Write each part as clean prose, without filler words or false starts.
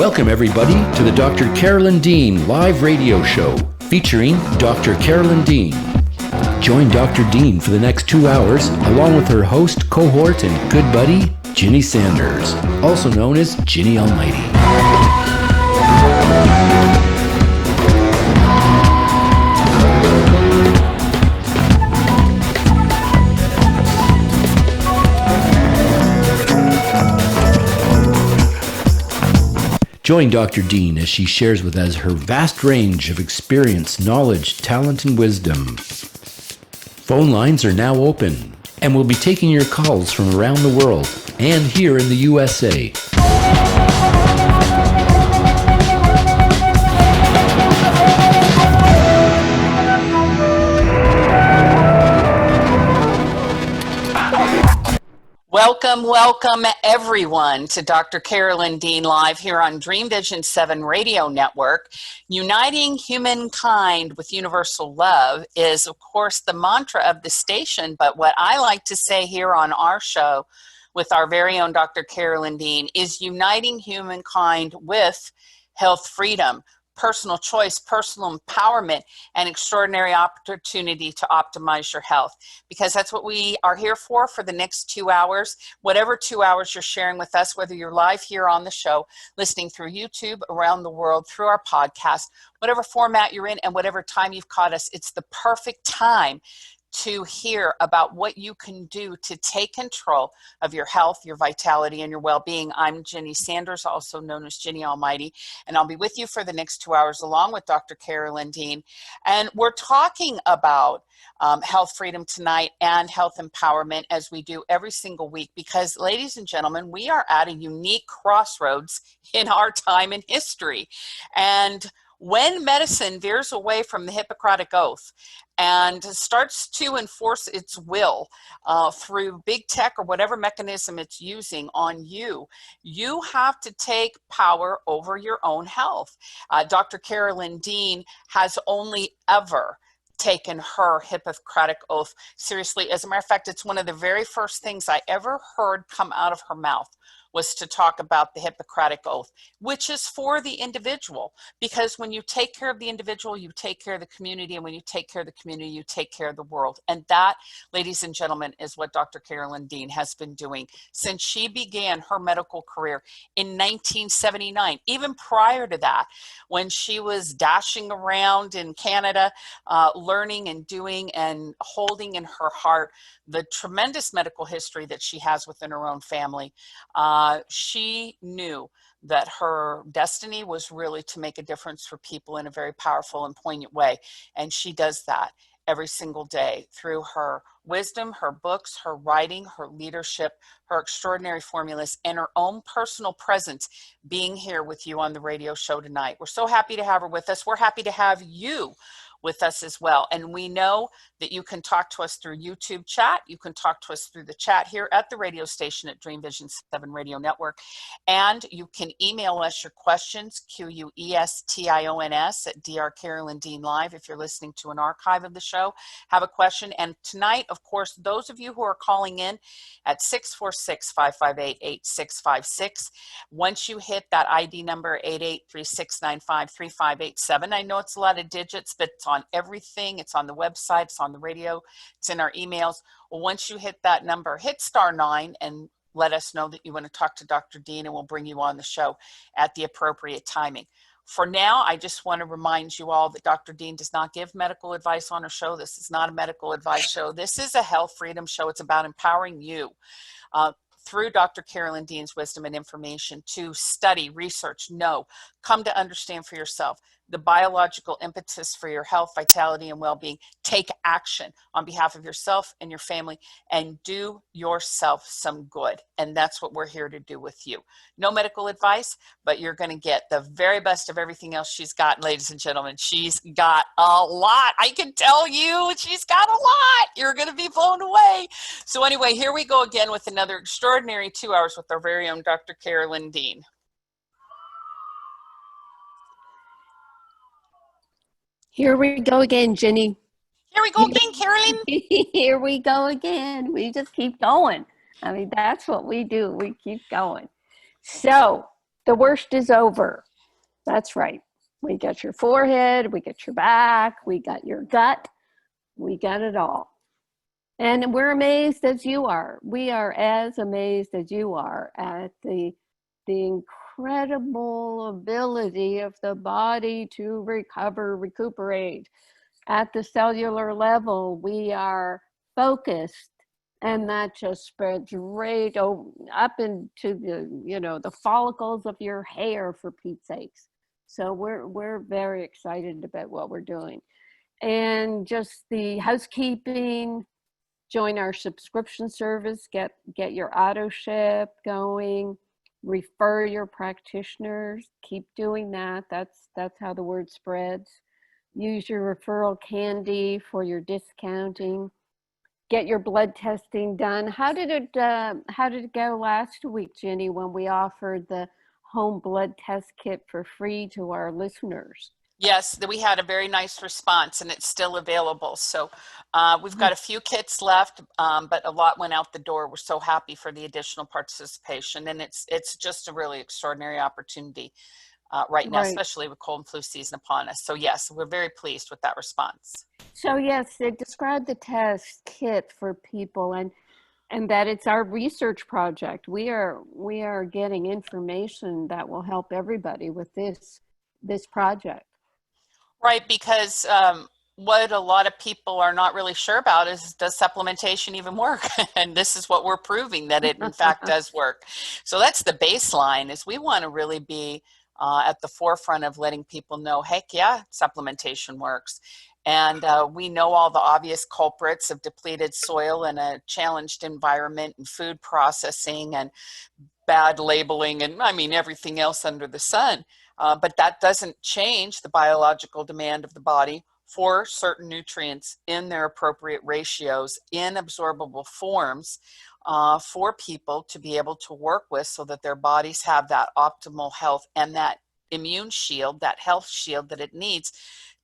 Welcome, everybody, to the Dr. Carolyn Dean live radio show featuring Dr. Carolyn Dean. Join Dr. Dean for the next 2 hours along with her host, cohort, and good buddy, Ginny Sanders, also known as Ginny Almighty. Join Dr. Dean as she shares with us her vast range of experience, knowledge, talent, and wisdom. Phone lines are now open, and we'll be taking your calls from around the world and here in the USA. Welcome everyone to Dr. Carolyn Dean live here on Dreamvisions 7 Radio Network. Uniting humankind with universal love is, of course, the mantra of the station, but what I like to say here on our show with our very own Dr. Carolyn Dean is uniting humankind with health freedom, personal choice, personal empowerment, and extraordinary opportunity to optimize your health. Because that's what we are here for the next 2 hours. Whatever 2 hours you're sharing with us, whether you're live here on the show, listening through YouTube, around the world, through our podcast, whatever format you're in and whatever time you've caught us, it's the perfect time to hear about what you can do to take control of your health, your vitality, and your well-being. I'm Ginny Sanders, also known as Ginny Almighty, and I'll be with you for the next 2 hours along with Dr. Carolyn Dean. And we're talking about health freedom tonight and health empowerment as we do every single week because, ladies and gentlemen, we are at a unique crossroads in our time in history. And when medicine veers away from the Hippocratic Oath and starts to enforce its will through big tech or whatever mechanism it's using on you, you have to take power over your own health. Dr. Carolyn Dean has only ever taken her Hippocratic Oath seriously. As a matter of fact, it's one of the very first things I ever heard come out of her mouth was to talk about the Hippocratic Oath, which is for the individual. Because when you take care of the individual, you take care of the community. And when you take care of the community, you take care of the world. And that, ladies and gentlemen, is what Dr. Carolyn Dean has been doing since she began her medical career in 1979. Even prior to that, when she was dashing around in Canada, learning and doing and holding in her heart the tremendous medical history that she has within her own family. She knew that her destiny was really to make a difference for people in a very powerful and poignant way. And she does that every single day through her wisdom, her books, her writing, her leadership, her extraordinary formulas, and her own personal presence being here with you on the radio show tonight. We're so happy to have her with us. We're happy to have you with us as well. And we know that you can talk to us through YouTube chat. You can talk to us through the chat here at the radio station at Dreamvisions 7 Radio Network. And you can email us your questions, questions, at Dr. Carolyn Dean Live. If you're listening to an archive of the show, have a question. And tonight, of course, those of you who are calling in at 646-558-8656, once you hit that ID number 8836953587, I know it's a lot of digits, but it's on everything. It's on the website, it's on the radio, it's in our emails. Well, once you hit that number, hit *9 and let us know that you want to talk to Dr. Dean, and we'll bring you on the show at the appropriate timing. For now, I just want to remind you all that Dr. Dean does not give medical advice on her show. This is not a medical advice show. This is a health freedom show. It's about empowering you through Dr. Carolyn Dean's wisdom and information to study, research, know, come to understand for yourself the biological impetus for your health, vitality, and well-being. Take action on behalf of yourself and your family and do yourself some good. And that's what we're here to do with you. No medical advice, but you're going to get the very best of everything else she's got, ladies and gentlemen. She's got a lot. I can tell you she's got a lot. You're going to be blown away. So anyway, here we go again with another extraordinary 2 hours with our very own Dr. Carolyn Dean. Here we go again, Ginny. Here we go again, Carolyn. Here we go again. We just keep going. I mean, that's what we do. We keep going. So The worst is over. That's right. We got your forehead, we got your back, we got your gut, we got it all. And we're amazed as you are. We are as amazed as you are at the incredible ability of the body to recover, recuperate. At the cellular level, we are focused, and that just spreads right up into the follicles of your hair, for Pete's sakes. So we're very excited about what we're doing. And just the housekeeping, join our subscription service, get your auto ship going, refer your practitioners, keep doing that. That's how the word spreads. Use your referral candy for your discounting. Get your blood testing done. How did it go last week, Jenny, when we offered the home blood test kit for free to our listeners? Yes, we had a very nice response, and it's still available. So we've got a few kits left, but a lot went out the door. We're so happy for the additional participation, and it's just a really extraordinary opportunity right now, especially with cold and flu season upon us. So yes, we're very pleased with that response. So yes, describe the test kit for people, and that it's our research project. We are getting information that will help everybody with this project. Right, because what a lot of people are not really sure about is, does supplementation even work? And this is what we're proving, that it in fact does work. So that's the baseline, is we want to really be at the forefront of letting people know, heck yeah, supplementation works. And we know all the obvious culprits of depleted soil and a challenged environment and food processing and bad labeling and everything else under the sun. But that doesn't change the biological demand of the body for certain nutrients in their appropriate ratios in absorbable forms for people to be able to work with, so that their bodies have that optimal health and that immune shield, that health shield that it needs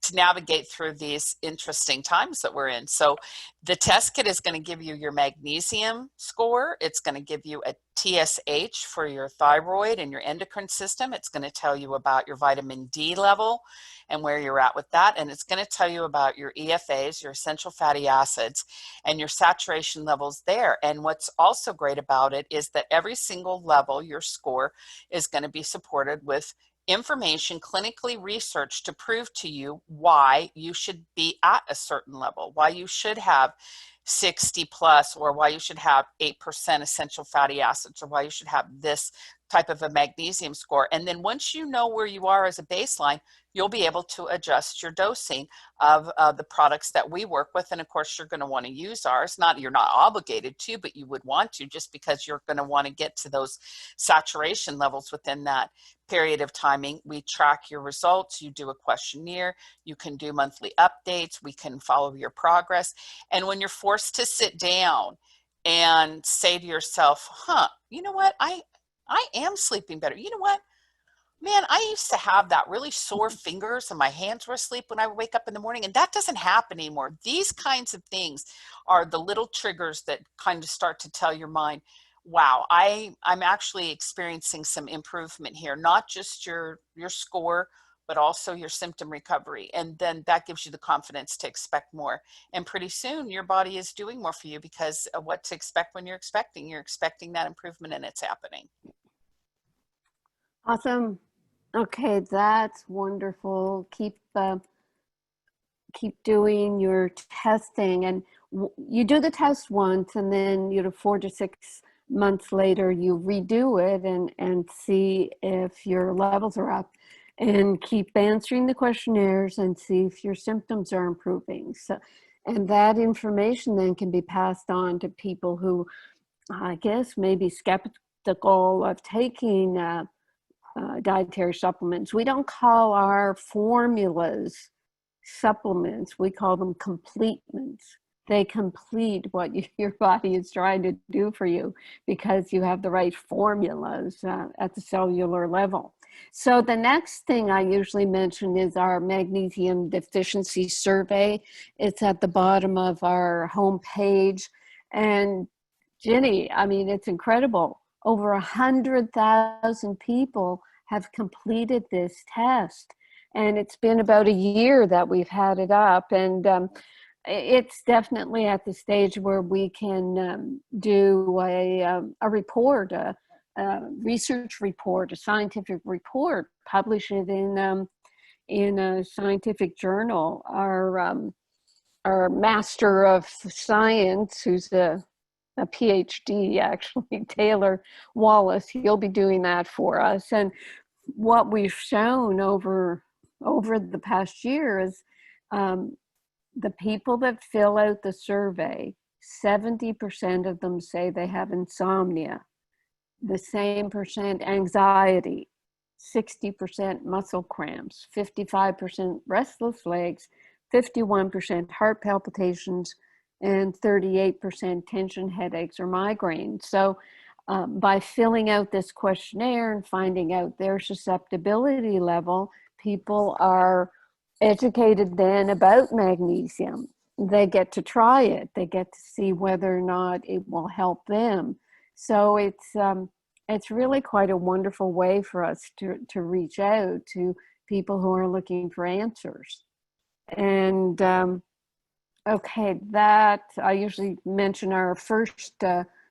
to navigate through these interesting times that we're in. So the test kit is going to give you your magnesium score. It's going to give you a TSH for your thyroid and your endocrine system. It's going to tell you about your vitamin D level and where you're at with that. And it's going to tell you about your EFAs, your essential fatty acids, and your saturation levels there. And what's also great about it is that every single level, your score, is going to be supported with information clinically researched to prove to you why you should be at a certain level, why you should have 60 plus, or why you should have 8% essential fatty acids, or why you should have this type of a magnesium score. And then once you know where you are as a baseline, you'll be able to adjust your dosing of the products that we work with. And of course, you're going to want to use ours. You're not obligated to, but you would want to, just because you're going to want to get to those saturation levels within that period of timing. We track your results. You do a questionnaire. You can do monthly updates. We can follow your progress. And when you're forced to sit down and say to yourself, you know what? I am sleeping better. You know what? Man, I used to have that really sore fingers and my hands were asleep when I would wake up in the morning, and that doesn't happen anymore. These kinds of things are the little triggers that kind of start to tell your mind, wow, I'm actually experiencing some improvement here, not just your score, but also your symptom recovery. And then that gives you the confidence to expect more. And pretty soon your body is doing more for you, because of what to expect when you're expecting that improvement, and it's happening. Awesome. Okay, that's wonderful. Keep doing your testing, and you do the test once, and then 4 to 6 months later you redo it and see if your levels are up, and keep answering the questionnaires and see if your symptoms are improving. So, and that information then can be passed on to people who, I guess, may be skeptical of taking dietary supplements. We don't call our formulas supplements. We call them complements. They complete what your body is trying to do for you, because you have the right formulas at the cellular level. So the next thing I usually mention is our magnesium deficiency survey. It's at the bottom of our homepage. And Jenny, it's incredible. Over 100,000 people have completed this test. And it's been about a year that we've had it up, and it's definitely at the stage where we can do a report, a research report, a scientific report, publish it in a scientific journal. Our master of science, who's a PhD, actually, Taylor Wallace, he'll be doing that for us. And what we've shown over the past year is the people that fill out the survey, 70% of them say they have insomnia, the same percent anxiety, 60% muscle cramps, 55% restless legs, 51% heart palpitations, and 38% tension headaches or migraines. So by filling out this questionnaire and finding out their susceptibility level, people are educated then about magnesium. They get to try it. They get to see whether or not it will help them. So it's really quite a wonderful way for us to reach out to people who are looking for answers. And okay, that I usually mention our first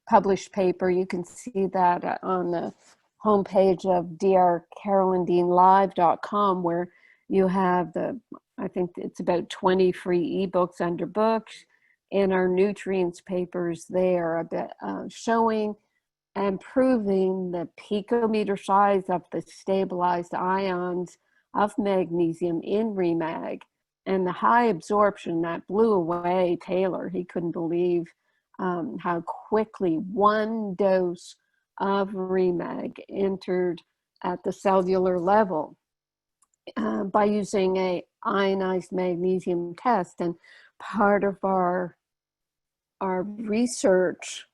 published paper. You can see that on the homepage of drcarolyndeanlive.com, where you have I think it's about 20 free ebooks under books, and our nutrients papers there about showing and proving the picometer size of the stabilized ions of magnesium in REMAG, and the high absorption that blew away Taylor. He couldn't believe how quickly one dose of REMAG entered at the cellular level by using a ionized magnesium test. And part of our research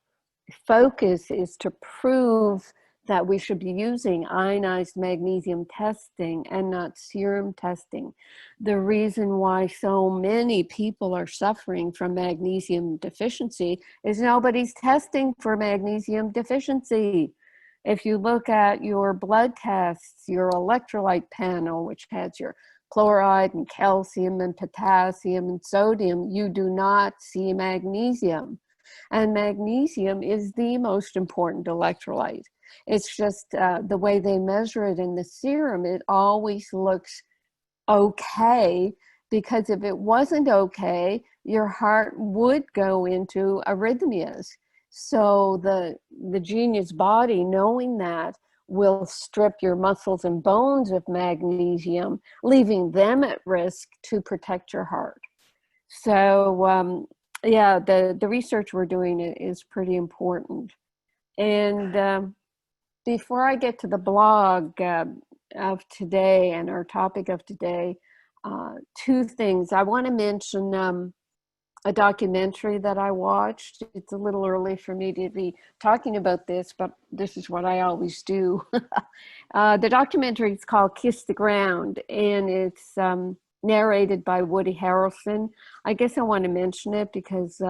focus is to prove that we should be using ionized magnesium testing and not serum testing. The reason why so many people are suffering from magnesium deficiency is nobody's testing for magnesium deficiency. If you look at your blood tests, your electrolyte panel, which has your chloride and calcium and potassium and sodium, you do not see magnesium. And magnesium is the most important electrolyte. It's just the way they measure it in the serum, it always looks okay, because if it wasn't okay, your heart would go into arrhythmias. So the genius body, knowing that, will strip your muscles and bones of magnesium, leaving them at risk to protect your heart. So yeah, the research we're doing is pretty important. And before I get to the blog of today and our topic of today, two things. I want to mention a documentary that I watched. It's a little early for me to be talking about this, but this is what I always do. The documentary is called Kiss the Ground, and it's narrated by Woody Harrelson. I guess I want to mention it because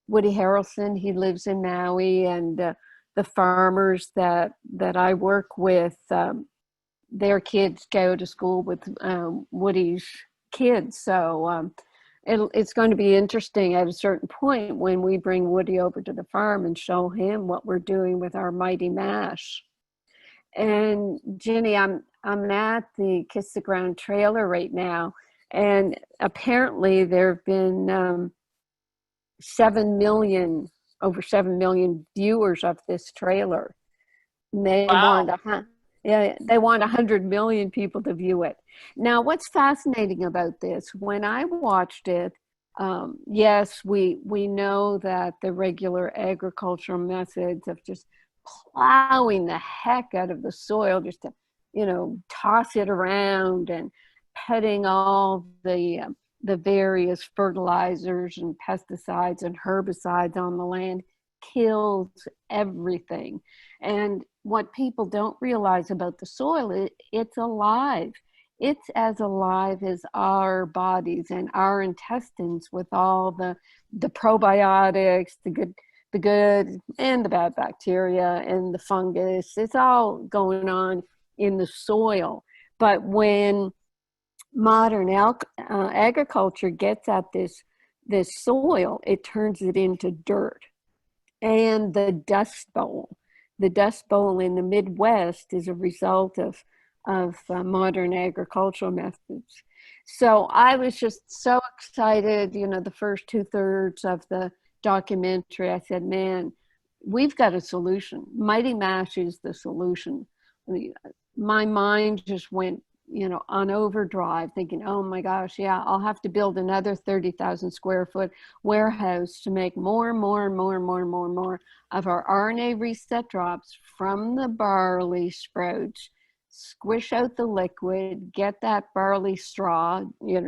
Woody Harrelson, he lives in Maui, and the farmers that I work with, their kids go to school with Woody's kids. So it's going to be interesting at a certain point when we bring Woody over to the farm and show him what we're doing with our mighty mash. And Jenny, I'm at the Kiss the Ground trailer right now, and apparently there have been over 7 million viewers of this trailer. And they Wow. they want 100 million people to view it. Now, what's fascinating about this, when I watched it, yes, we know that the regular agricultural methods of just plowing the heck out of the soil, just to, toss it around and putting all the various fertilizers and pesticides and herbicides on the land kills everything. And what people don't realize about the soil, it's alive. It's as alive as our bodies and our intestines, with all the probiotics, the good and the bad bacteria and the fungus. It's all going on in the soil. But when modern agriculture gets at this soil, it turns it into dirt. And the Dust Bowl in the Midwest is a result of modern agricultural methods. So I was just so excited, the first 2/3 of the documentary. I said, man, we've got a solution. Mighty Mash is the solution. I mean, my mind just went, on overdrive, thinking, oh my gosh, yeah, I'll have to build another 30,000 square foot warehouse to make more of our RNA reset drops from the barley sprouts, squish out the liquid, get that barley straw,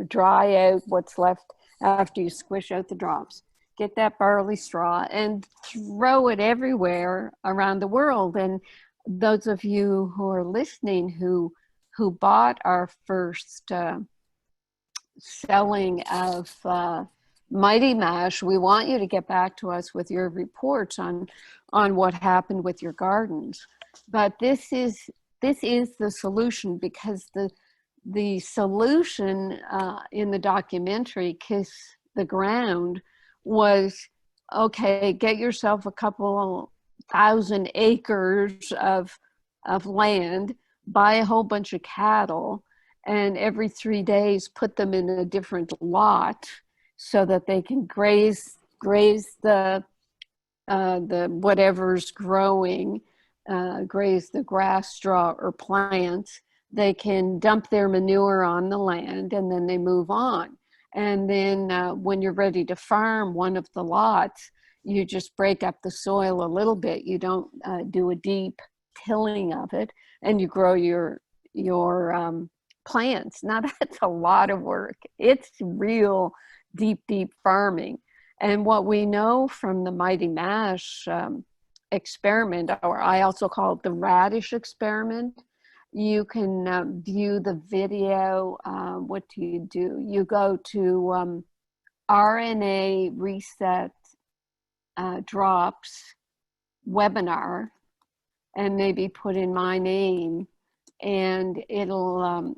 dry out what's left after you squish out the drops, get that barley straw and throw it everywhere around the world. And those of you who are listening who bought our first selling of Mighty Mash, we want you to get back to us with your reports on what happened with your gardens. But this is the solution, because the solution in the documentary, Kiss the Ground, was, okay, get yourself a couple thousand acres of land, buy a whole bunch of cattle, and every 3 days put them in a different lot so that they can graze the whatever's growing, graze the grass, straw, or plants. They can dump their manure on the land, and then they move on. And then when you're ready to farm one of the lots, you just break up the soil a little bit. You don't do a deep tilling of it, and you grow your plants. Now that's a lot of work. It's real deep farming. And what we know from the Mighty Mash experiment, or I also call it the radish experiment, you can view the video. What do? You go to RNA Reset Drops webinar, and maybe put in my name, and it'll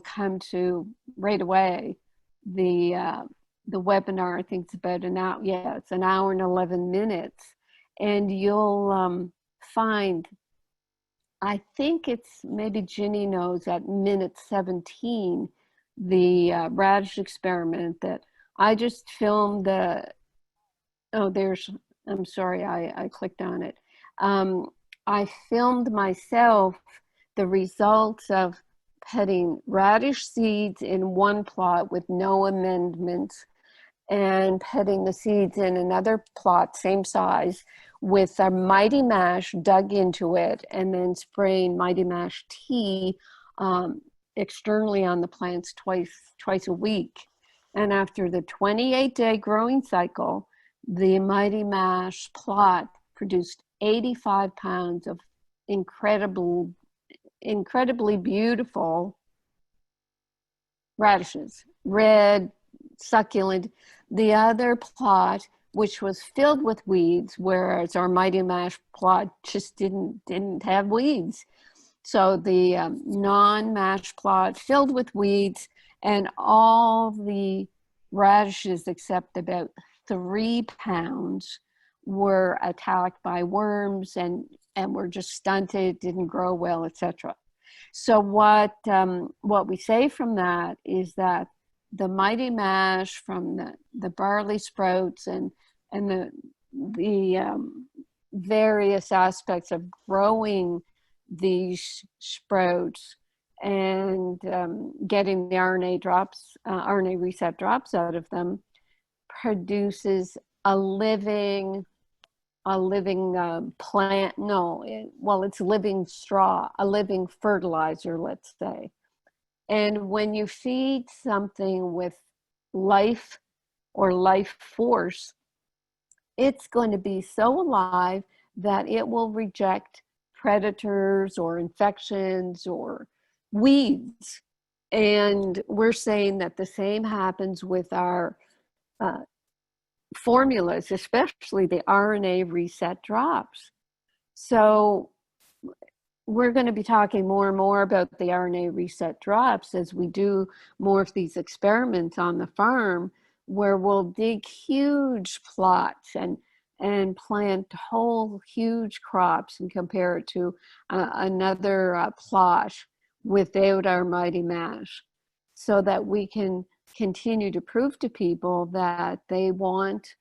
come to right away. The webinar, I think it's about an hour. Yeah, it's an hour and 11 minutes, and you'll find, I think it's, maybe Ginny knows, at minute 17, the radish experiment that I just filmed. I'm sorry, I clicked on it. I filmed myself the results of putting radish seeds in one plot with no amendments, and putting the seeds in another plot, same size, with a Mighty Mash dug into it, and then spraying Mighty Mash tea externally on the plants twice a week. And after the 28-day growing cycle, the Mighty Mash plot produced 85 pounds of incredibly beautiful radishes, red, succulent. The other plot, which was filled with weeds, whereas our Mighty Mash plot just didn't have weeds. So the non-mash plot filled with weeds, and all the radishes except about 3 pounds were attacked by worms and were just stunted, didn't grow well, etc. So what we say from that is that the Mighty Mash from the barley sprouts and the various aspects of growing these sprouts and getting the RNA reset drops out of them, produces a living plant. It's living straw, a living fertilizer, let's say. And when you feed something with life or life force, it's going to be so alive that it will reject predators or infections or weeds. And we're saying that the same happens with our formulas, especially the RNA reset drops. So we're going to be talking more and more about the RNA reset drops as we do more of these experiments on the farm, where we'll dig huge plots and plant whole huge crops and compare it to another plot without our mighty mash, so that we can continue to prove to people that they want,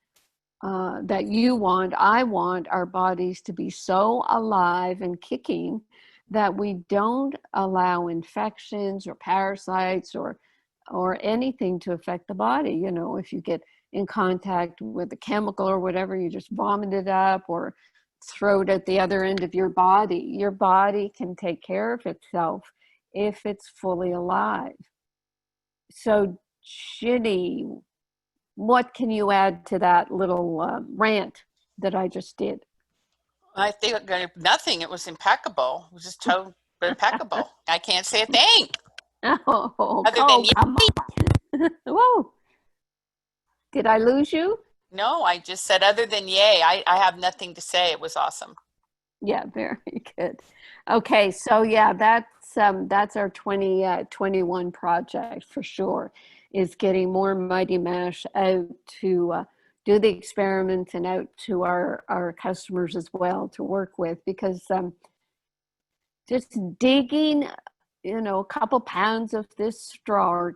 I want our bodies to be so alive and kicking that we don't allow infections or parasites or anything to affect the body. You know, if you get in contact with a chemical or whatever, you just vomit it up or throw it at the other end of your body. Your body can take care of itself if it's fully alive. So, Ginny, what can you add to that little rant that I just did? I think nothing. It was impeccable. It was just totally impeccable. I can't say a thing. Other than come on. Whoa. Did I lose you? No, I just said other than yay. I have nothing to say. It was awesome. Yeah, very good. Okay, so yeah, that's our 2021 project for sure, is getting more Mighty Mash out to do the experiments and out to our customers as well to work with, because just digging, a couple pounds of this straw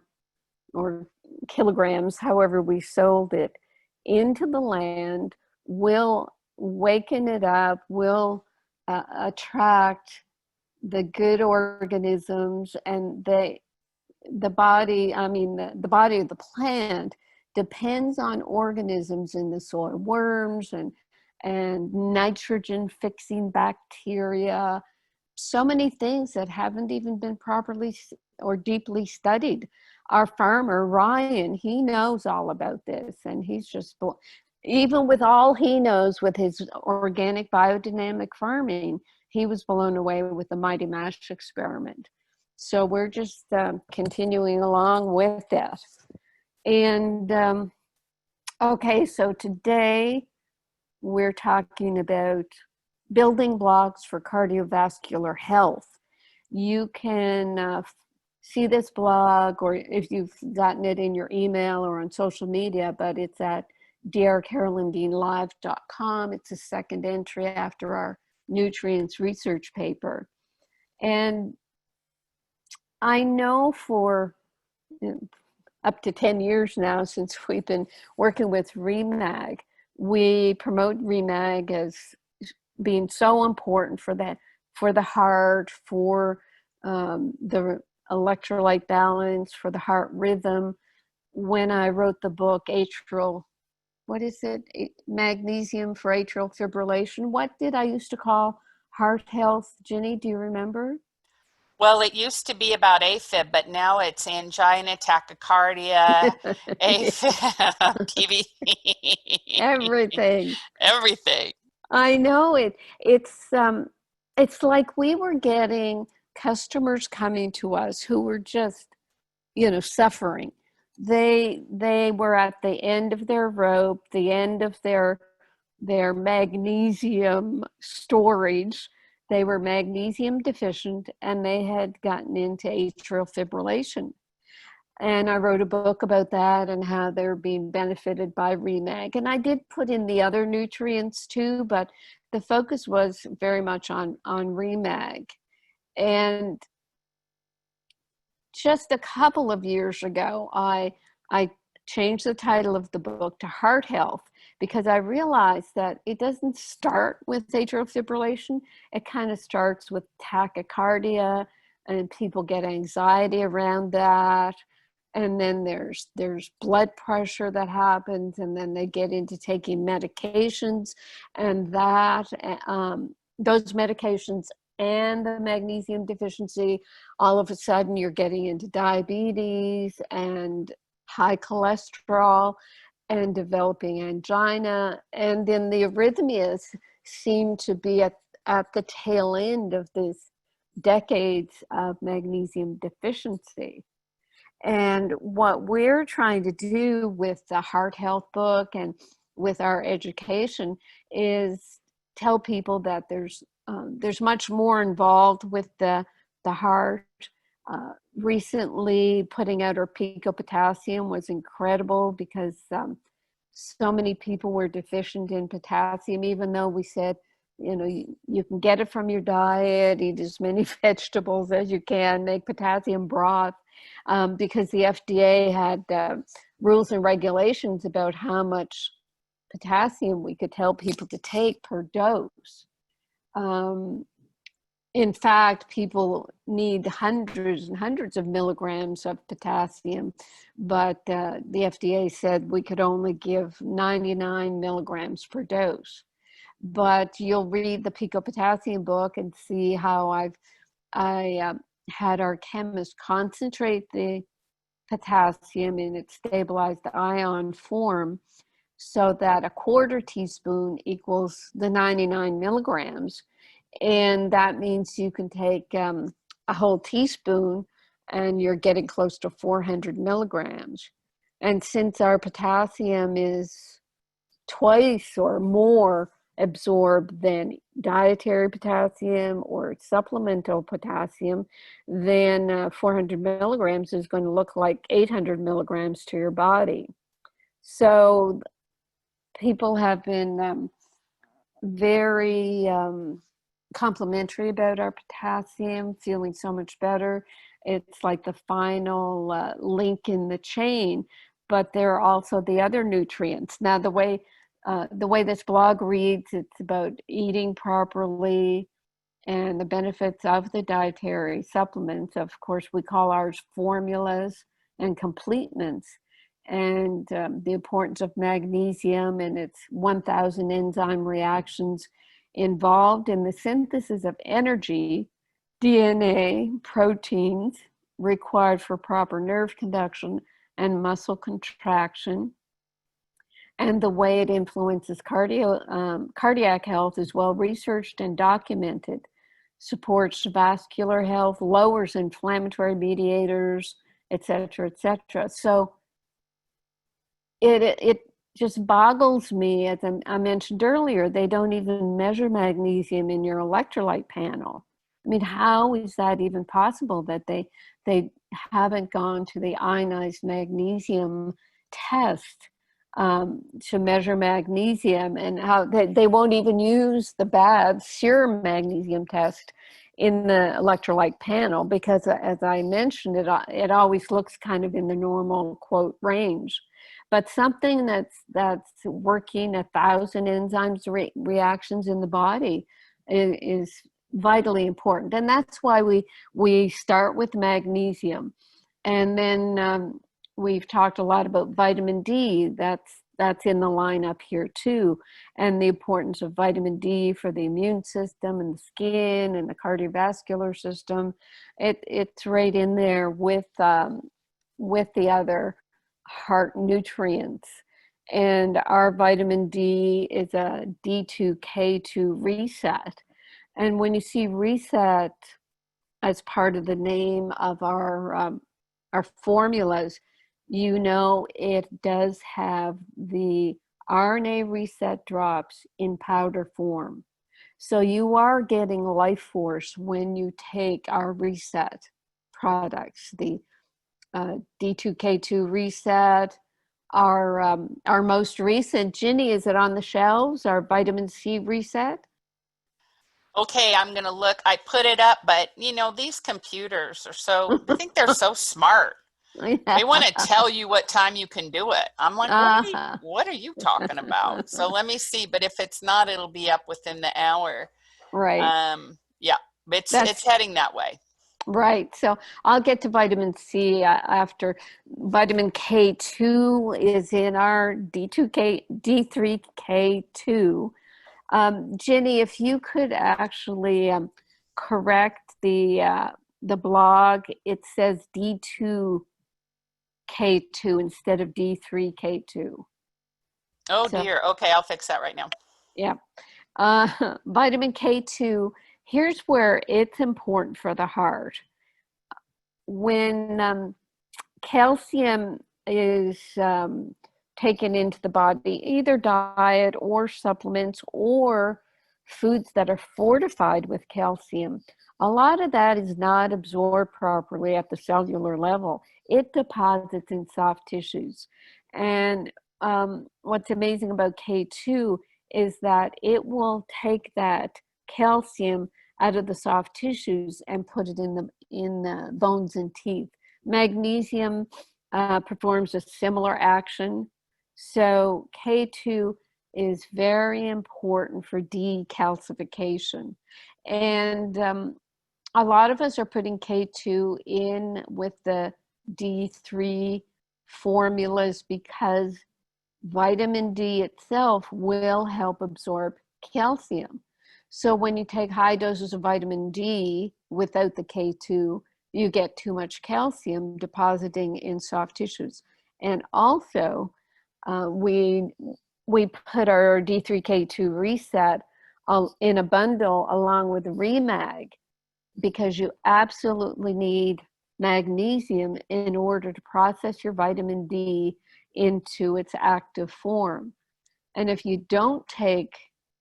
or kilograms, however we sold it, into the land will waken it up, will attract the good organisms, and the body, the body of the plant depends on organisms in the soil, worms and nitrogen fixing bacteria, so many things that haven't even been properly or deeply studied. Our farmer, Ryan, he knows all about this, and he's just, even with all he knows with his organic biodynamic farming, he was blown away with the Mighty Mash experiment. So we're just continuing along with that. And okay, so today we're talking about building blocks for cardiovascular health. You can see this blog, or if you've gotten it in your email or on social media, but it's at drcarolyndeanlive.com. It's a second entry after our nutrients research paper. And I know for up to 10 years now, since we've been working with REMAG, we promote REMAG as being so important for the heart, for the electrolyte balance, for the heart rhythm. When I wrote the book Magnesium for Atrial Fibrillation, what did I used to call heart health? Ginny, do you remember? Well, it used to be about AFib, but now it's angina, tachycardia, AFib, TB. Everything. Everything. I know it. It's like we were getting customers coming to us who were just, suffering. They were at the end of their rope, the end of their magnesium storage. They were magnesium deficient, and they had gotten into atrial fibrillation. And I wrote a book about that and how they're being benefited by REMAG. And I did put in the other nutrients too, but the focus was very much on REMAG. And just a couple of years ago, I changed the title of the book to Heart Health, because I realized that it doesn't start with atrial fibrillation. It kind of starts with tachycardia, and people get anxiety around that. And then there's blood pressure that happens, and then they get into taking medications, and that those medications and the magnesium deficiency, all of a sudden you're getting into diabetes and high cholesterol and developing angina. And then the arrhythmias seem to be at the tail end of this decades of magnesium deficiency. And what we're trying to do with the Heart Health book and with our education is tell people that there's there's much more involved with the heart. Recently, putting out our Pico Potassium was incredible because so many people were deficient in potassium, even though we said, you can get it from your diet, eat as many vegetables as you can, make potassium broth, because the FDA had rules and regulations about how much potassium we could tell people to take per dose. In fact, people need hundreds and hundreds of milligrams of potassium, but the FDA said we could only give 99 milligrams per dose. But you'll read the Pico Potassium book and see how I had our chemist concentrate the potassium in its stabilized ion form so that a quarter teaspoon equals the 99 milligrams. And that means you can take a whole teaspoon and you're getting close to 400 milligrams. And since our potassium is twice or more absorbed than dietary potassium or supplemental potassium, then 400 milligrams is going to look like 800 milligrams to your body. So people have been very complimentary about our potassium, feeling so much better. It's like the final link in the chain, but there are also the other nutrients. Now, the way this blog reads, it's about eating properly and the benefits of the dietary supplements. Of course, we call ours formulas and complements, and the importance of magnesium and its 1,000 enzyme reactions involved in the synthesis of energy, DNA, proteins required for proper nerve conduction and muscle contraction, and the way it influences cardiac health is well researched and documented, supports vascular health, lowers inflammatory mediators, etc., etc. So it just boggles me, as I mentioned earlier, they don't even measure magnesium in your electrolyte panel. I mean, how is that even possible that they haven't gone to the ionized magnesium test to measure magnesium, and how they won't even use the bad serum magnesium test in the electrolyte panel, because as I mentioned, it always looks kind of in the normal quote range. But something that's working 1,000 enzymes reactions in the body is vitally important, and that's why we start with magnesium, and then we've talked a lot about vitamin D. That's in the lineup here too, and the importance of vitamin D for the immune system and the skin and the cardiovascular system. It's right in there with the other heart nutrients. And our vitamin D is a D2K2 reset. And when you see reset as part of the name of our formulas, you know it does have the RNA reset drops in powder form. So you are getting life force when you take our reset products, the D2K2 reset, our most recent, Ginny, is it on the shelves, our vitamin C reset? Okay, I'm going to look. I put it up, but these computers I think they're so smart. They want to tell you what time you can do it. I'm like, what are you talking about? So let me see. But if it's not, it'll be up within the hour. Right. Yeah, it's heading that way. Right. So I'll get to vitamin C after. Vitamin K2 is in our D3K2. Ginny, if you could actually correct the blog, it says D2K2 instead of D3K2. Oh dear. Okay, I'll fix that right now. Yeah. Vitamin K2, here's where it's important for the heart. When calcium is taken into the body, either diet or supplements or foods that are fortified with calcium, a lot of that is not absorbed properly at the cellular level. It deposits in soft tissues. And what's amazing about K2 is that it will take that calcium out of the soft tissues and put it in the bones and teeth. Magnesium performs a similar action. So K2 is very important for decalcification. And a lot of us are putting K2 in with the D3 formulas because vitamin D itself will help absorb calcium. So when you take high doses of vitamin D without the K2, you get too much calcium depositing in soft tissues. And also, we put our D3K2 reset in a bundle along with Remag, because you absolutely need magnesium in order to process your vitamin D into its active form. And if you don't take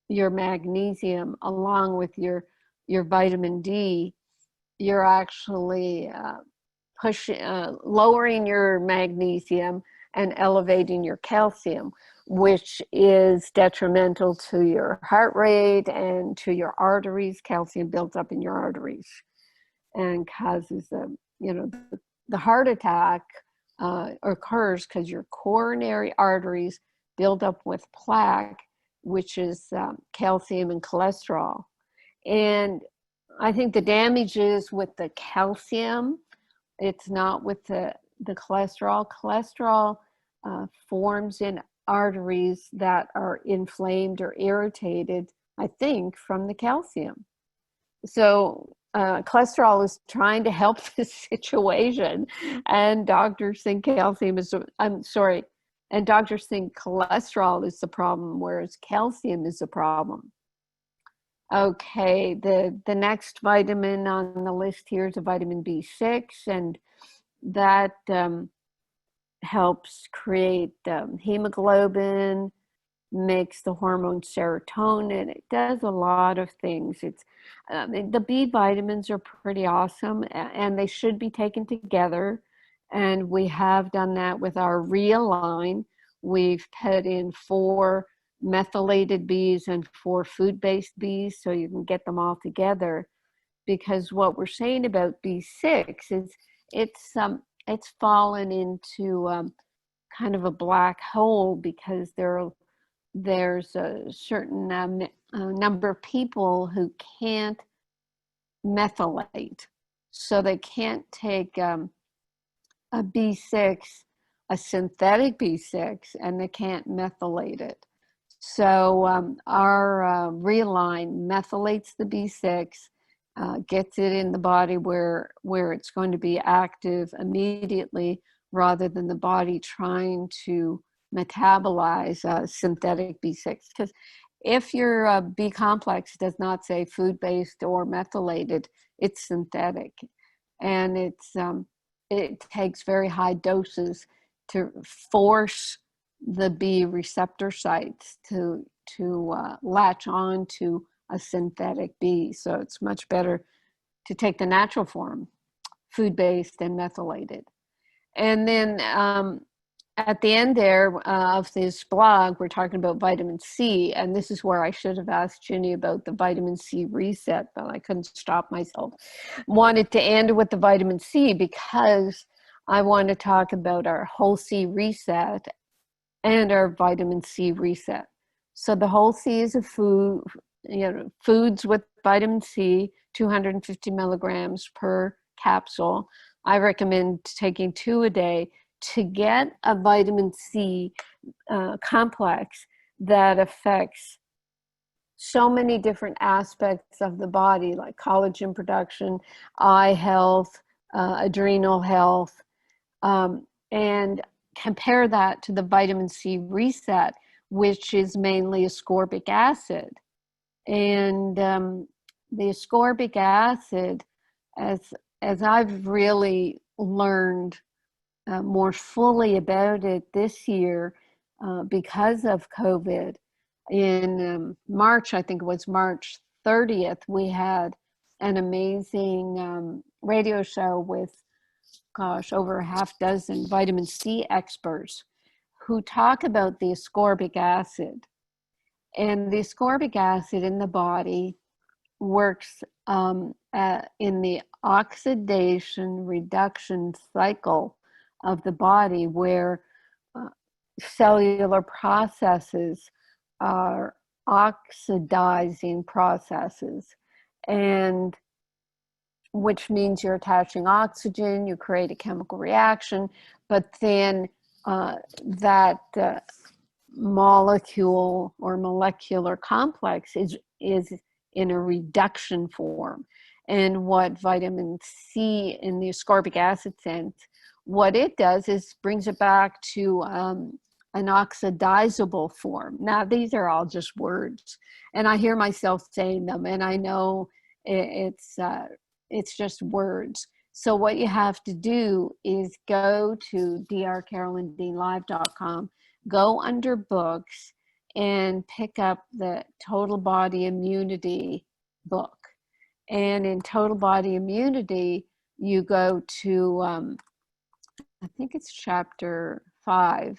your magnesium along with your vitamin D, you're actually lowering your magnesium and elevating your calcium, which is detrimental to your heart rate and to your arteries. Calcium builds up in your arteries and causes the heart attack occurs because your coronary arteries build up with plaque, which is calcium and cholesterol. And I think the damage is with the calcium. It's not with the cholesterol. Cholesterol forms in arteries that are inflamed or irritated, I think, from the calcium. So cholesterol is trying to help this situation, and doctors think calcium is, and doctors think cholesterol is the problem, whereas calcium is the problem. Okay, the next vitamin on the list here is a vitamin B6, and that helps create hemoglobin, makes the hormone serotonin. It does a lot of things. It's the B vitamins are pretty awesome, and they should be taken together. And we have done that with our Realign. We've put in 4 methylated Bs and 4 food-based Bs, so you can get them all together. Because what we're saying about B6 is it's fallen into kind of a black hole, because there's a certain number of people who can't methylate. So they can't take a B6, a synthetic B6, and they can't methylate it. So our Realign methylates the B6, gets it in the body where it's going to be active immediately, rather than the body trying to metabolize synthetic B6. Because if your B complex does not say food-based or methylated, it's synthetic, and it takes very high doses to force the B receptor sites to latch on to a synthetic B. So it's much better to take the natural form, food-based and methylated. And then at the end there of this blog, we're talking about vitamin C, and this is where I should have asked Ginny about the vitamin C reset, but I couldn't stop myself. Wanted to end with the vitamin C because I want to talk about our whole C reset and our vitamin C reset. So the whole C is a food, foods with vitamin C, 250 milligrams per capsule. I recommend taking 2 a day to get a vitamin C complex that affects so many different aspects of the body, like collagen production, eye health, adrenal health, and compare that to the vitamin C reset, which is mainly ascorbic acid. And the ascorbic acid, as I've really learned more fully about it this year because of COVID, in March, I think it was March 30th, we had an amazing radio show with, gosh, over a half dozen vitamin C experts who talk about the ascorbic acid. And the ascorbic acid in the body works in the oxidation reduction cycle of the body, where cellular processes are oxidizing processes, and which means you're attaching oxygen, you create a chemical reaction, but then that molecule or molecular complex is in a reduction form. And what vitamin C in the ascorbic acid sense, what it does is brings it back to an oxidizable form. Now, these are all just words, and I hear myself saying them, and I know it's just words. So what you have to do is go to drcarolyndeanlive.com, go under books, and pick up the Total Body Immunity book. And in Total Body Immunity, you go to, I think it's chapter 5.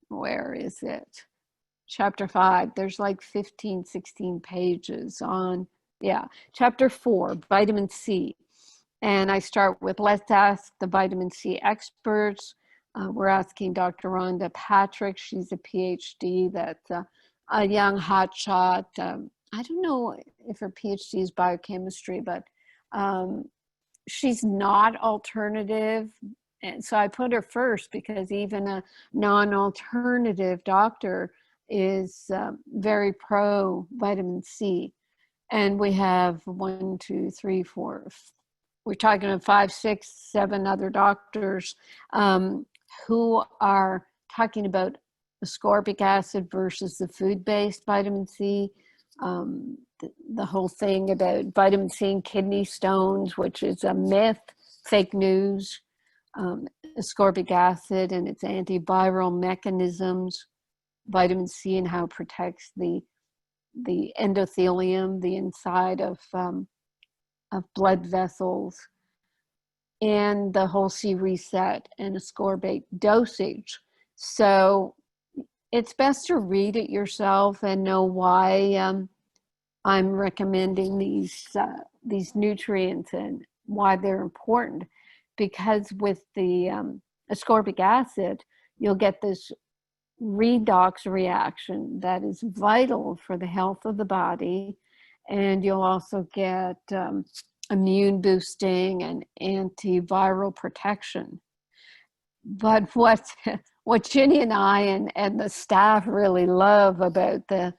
Where is it? Chapter 5. There's like 15, 16 pages on, yeah, chapter 4, vitamin C. And I start with, let's ask the vitamin C experts. We're asking Dr. Rhonda Patrick. She's a PhD, that's a young hotshot. I don't know if her PhD is biochemistry, but she's not alternative. And so I put her first because even a non-alternative doctor is very pro vitamin C. And we have 1, 2, 3, 4, we're talking about 5, 6, 7 other doctors who are talking about ascorbic acid versus the food-based vitamin C. The whole thing about vitamin C and kidney stones, which is a myth, fake news. Ascorbic acid and its antiviral mechanisms, vitamin C and how it protects the endothelium, the inside of blood vessels, and the whole C reset and ascorbate dosage. So it's best to read it yourself and know why I'm recommending these nutrients and why they're important. Because with the ascorbic acid, you'll get this redox reaction that is vital for the health of the body. And you'll also get immune boosting and antiviral protection. But what Ginny and I and the staff really love about the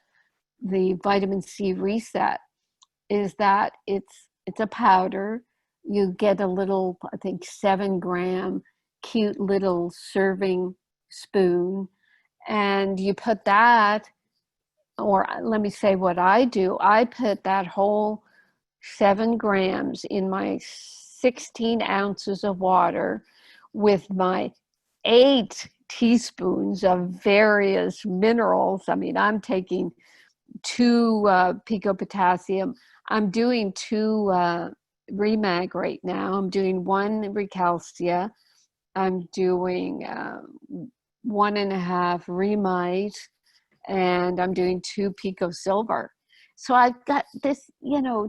vitamin C reset is that it's a powder. You get a little, I think, 7-gram cute little serving spoon, and you put that, or let me say what I do. I put that whole 7 grams in my 16 ounces of water with my 8 teaspoons of various minerals. I mean, I'm taking 2 picopotassium. I'm doing 2 Remag right now. I'm doing 1 Recalcia. I'm doing 1.5 Remite, and I'm doing 2 Pico Silver. So I've got this,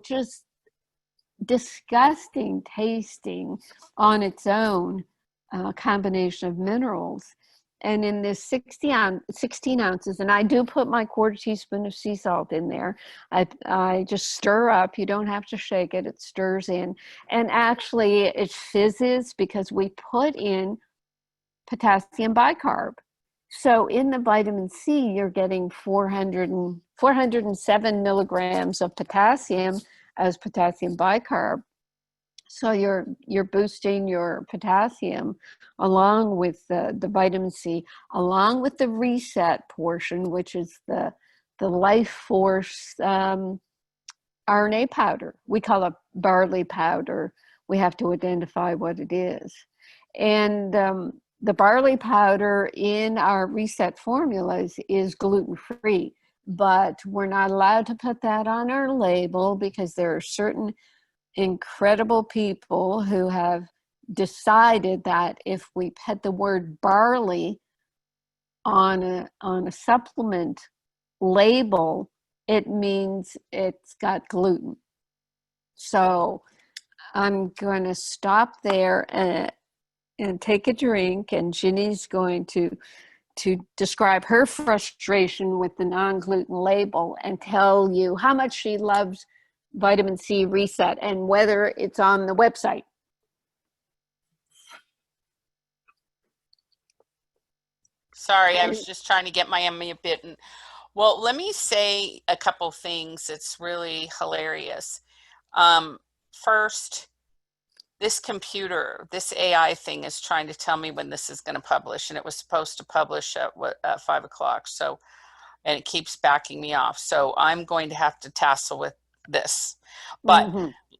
just disgusting tasting on its own combination of minerals. And in this 16 ounces, and I do put my 1/4 teaspoon of sea salt in there. I just stir up. You don't have to shake it. It stirs in. And actually it fizzes because we put in potassium bicarb. So in the vitamin C, you're getting 407 milligrams of potassium as potassium bicarb. So you're boosting your potassium along with the vitamin C, along with the reset portion, which is the life force RNA powder. We call it barley powder. We have to identify what it is. And the barley powder in our reset formulas is gluten-free, but we're not allowed to put that on our label because there are certain incredible people who have decided that if we put the word barley on a supplement label, it means it's got gluten. So I'm going to stop there and take a drink, and Ginny's going to describe her frustration with the non-gluten label and tell you how much she loves vitamin C reset and whether it's on the website. Sorry, I was just trying to get my mute button. Well, let me say a couple things. It's really hilarious. First, this computer, this AI thing is trying to tell me when this is going to publish, and it was supposed to publish at 5 o'clock. So, and it keeps backing me off. So I'm going to have to tassel with this. But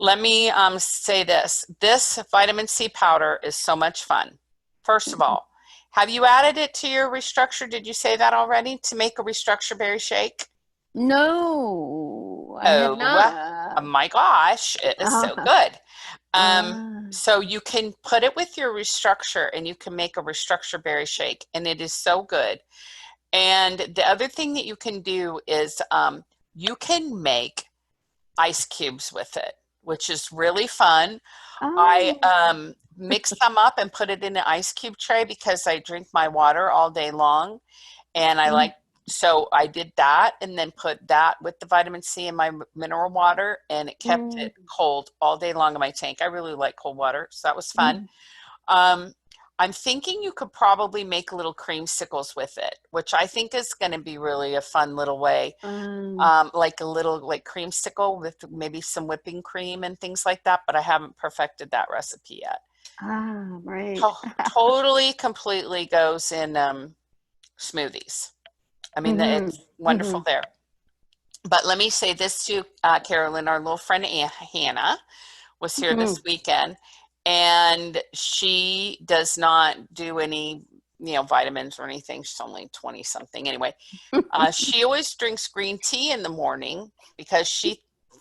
let me say this. This vitamin C powder is so much fun. First of all, have you added it to your restructure? Did you say that already? To make a restructure berry shake? No, I have not. Oh my gosh, it is so good. So you can put it with your restructure and you can make a restructure berry shake, and it is so good. And the other thing that you can do is you can make ice cubes with it, which is really fun. I mix them up and put it in an ice cube tray because I drink my water all day long, and so I did that and then put that with the vitamin C in my mineral water, and it kept it cold all day long in my tank. I really like cold water, so that was fun. I'm thinking you could probably make little creamsicles with it, which I think is going to be really a fun little way. Like a little creamsicle with maybe some whipping cream and things like that, but I haven't perfected that recipe yet. Right. Totally, completely goes in smoothies. I mean, it's wonderful there. But let me say this to Carolyn, our little friend Hannah was here this weekend, and she does not do any, vitamins or anything. She's only 20 something. Anyway, she always drinks green tea in the morning because she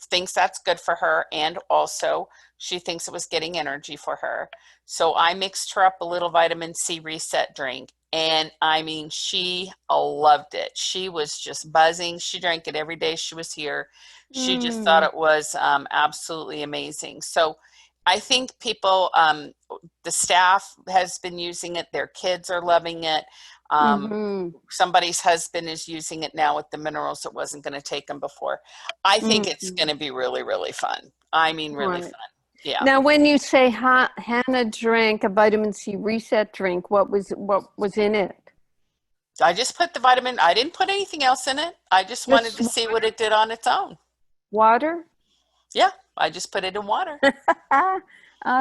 thinks that's good for her. And also she thinks it was getting energy for her. So I mixed her up a little vitamin C reset drink. And I mean, she loved it. She was just buzzing. She drank it every day she was here. She just thought it was absolutely amazing. So I think people, the staff has been using it. Their kids are loving it. Somebody's husband is using it now with the minerals that wasn't going to take them before. I think it's going to be really, really fun. I mean, really fun. Yeah. Now, when you say Hannah drank a vitamin C reset drink, what was in it? I just put the vitamin. I didn't put anything else in it. I just wanted to see what it did on its own. Water? Yeah, I just put it in water. Oh,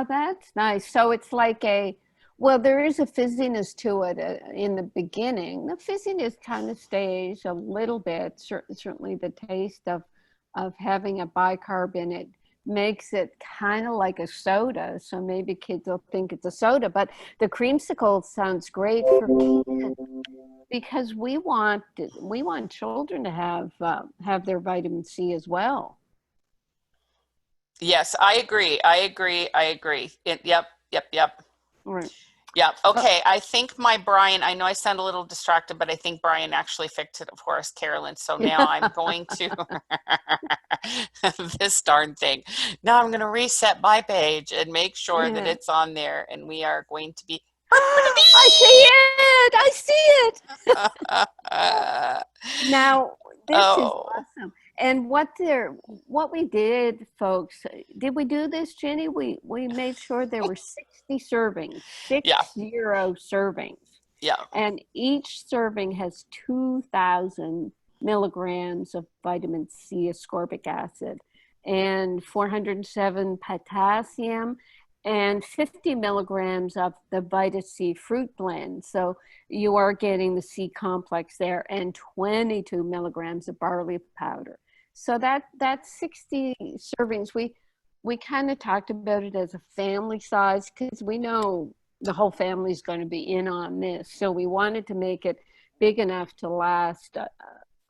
that's nice. So it's like there is a fizziness to it in the beginning. The fizziness kind of stays a little bit. Certainly the taste of having a bicarb in it makes it kind of like a soda. So maybe kids will think it's a soda, but the creamsicle sounds great for kids because we want children to have their vitamin C as well. Yes, I agree. Yep. Right. Yeah. Okay. I think Brian, I know I sound a little distracted, but I think Brian actually fixed it for us, Carolyn. So now I'm going to this darn thing. Now I'm going to reset my page and make sure that it's on there, and we are going to be. I see it. Now this is awesome. And what we did, folks, did we do this, Jenny? We made sure there were 60 servings, 60 servings. Yeah. And each serving has 2,000 milligrams of vitamin C ascorbic acid and 407 potassium and 50 milligrams of the Vita C fruit blend. So you are getting the C complex there, and 22 milligrams of barley powder. So that's 60 servings. We kind of talked about it as a family size because we know the whole family's going to be in on this. So we wanted to make it big enough to last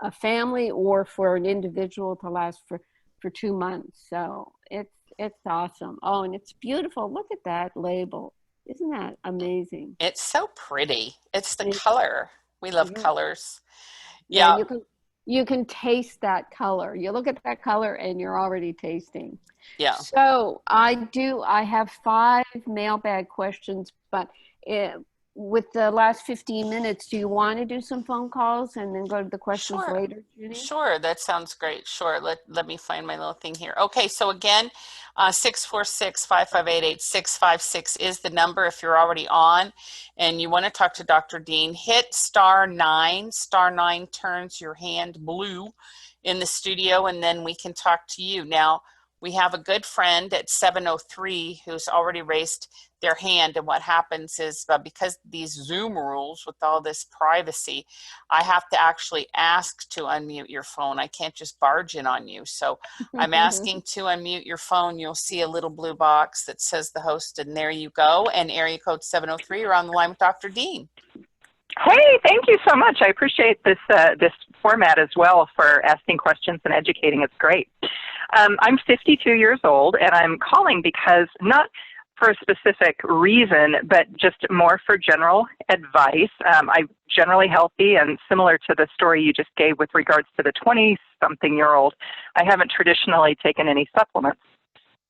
a family, or for an individual to last for 2 months. So it's awesome. Oh, and it's beautiful. Look at that label. Isn't that amazing? It's so pretty. It's the It, color. We love yeah. colors. Yeah, Yeah, you can taste that color. You look at that color and you're already tasting. yeah. So I have 5 mailbag questions, but with the last 15 minutes, do you want to do some phone calls and then go to the questions Sure. later, Judy? Sure, that sounds great. Sure. Let me find my little thing here. Okay, so again, 646-558-8656 is the number if you're already on and you want to talk to Dr. Dean. Hit star 9. Star 9 turns your hand blue in the studio, and then we can talk to you. Now, we have a good friend at 703 who's already raised their hand, and what happens is because these Zoom rules with all this privacy, I have to actually ask to unmute your phone. I can't just barge in on you. So I'm asking to unmute your phone. You'll see a little blue box that says the host, and there you go. And area code 703, you're on the line with Dr. Dean. Hey, thank you so much. I appreciate this this format as well for asking questions and educating. It's great. I'm 52 years old, and I'm calling because not for a specific reason, but just more for general advice. I'm generally healthy, and similar to the story you just gave with regards to the 20-something-year-old, I haven't traditionally taken any supplements.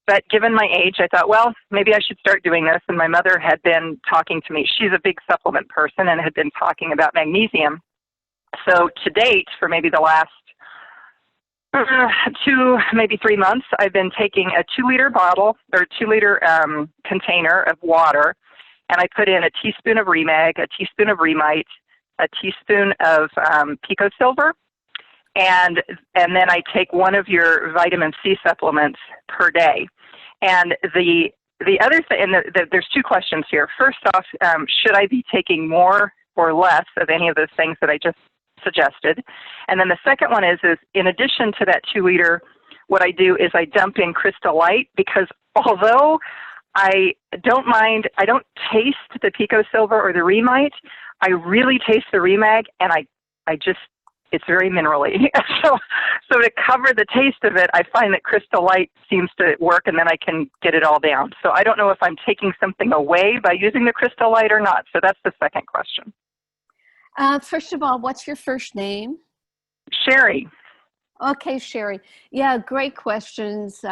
But given my age, I thought, well, maybe I should start doing this. And my mother had been talking to me. She's a big supplement person and had been talking about magnesium. So to date, for maybe the last 2, maybe 3 months, I've been taking a 2-liter bottle or 2-liter container of water, and I put in a teaspoon of Remag, a teaspoon of Remite, a teaspoon of Pico Silver, and then I take one of your vitamin C supplements per day. And the other thing, and there's 2 questions here. First off, should I be taking more or less of any of those things that I just suggested? And then the second one is in addition to that 2-liter, what I do is I dump in Crystal Light, because although I don't taste the Pico Silver or the Remite, I really taste the Remag, and it's very minerally. So to cover the taste of it, I find that Crystal Light seems to work, and then I can get it all down. So I don't know if I'm taking something away by using the Crystal Light or not. So that's the second question. First of all, what's your first name? Sherry. Okay, Sherry. Yeah, great questions.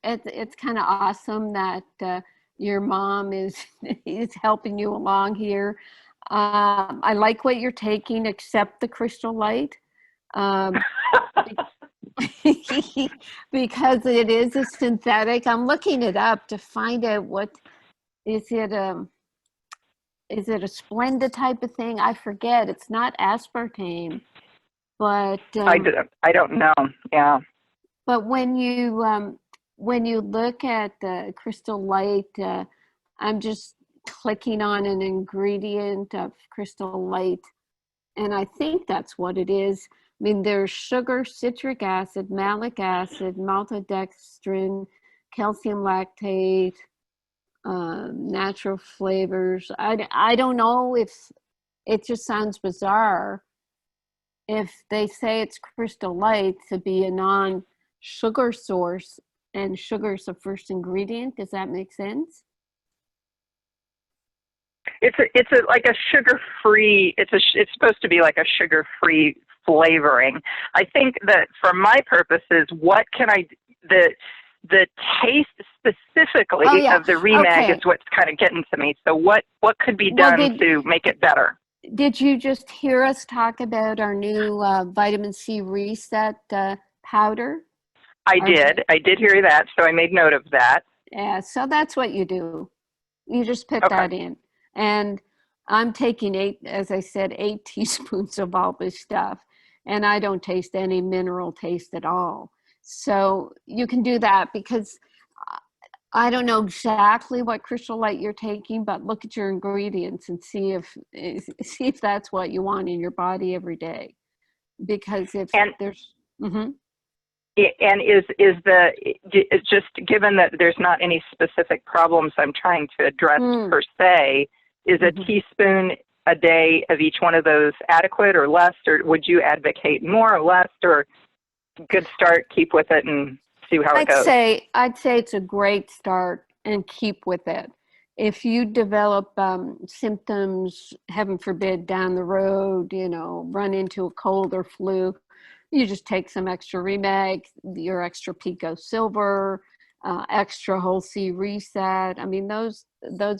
It's kind of awesome that your mom is helping you along here. I like what you're taking, except the Crystal Light, because it is a synthetic. I'm looking it up to find out what is it. Is it a Splenda type of thing? I forget. It's not aspartame, but I don't know. Yeah. But when you look at the Crystal Light, I'm just clicking on an ingredient of Crystal Light, and I think that's what it is. I mean, there's sugar, citric acid, malic acid, maltodextrin, calcium lactate, natural flavors. I don't know if it just sounds bizarre if they say it's Crystal Light to be a non-sugar source and sugar is the first ingredient. Does that make sense? It's like a sugar-free. It's supposed to be like a sugar-free flavoring. I think that for my purposes, what can the taste specifically of the Remag is what's kind of getting to me. So what could be done to make it better? Did you just hear us talk about our new vitamin C reset powder? I did hear that, so I made note of that. Yeah, so that's what you do. You just put that in. And I'm taking 8 teaspoons of all this stuff, and I don't taste any mineral taste at all. So you can do that, because I don't know exactly what Crystal Light you're taking, but look at your ingredients and see if that's what you want in your body every day. Because if there's And it's just given that there's not any specific problems I'm trying to address per se, is a teaspoon a day of each one of those adequate or less, or would you advocate more or less, or good start, keep with it and see how it goes? I'd say it's a great start and keep with it. If you develop symptoms, heaven forbid, down the road, run into a cold or flu, you just take some extra Remag, your extra Pico Silver, extra Whole C Reset. I mean, those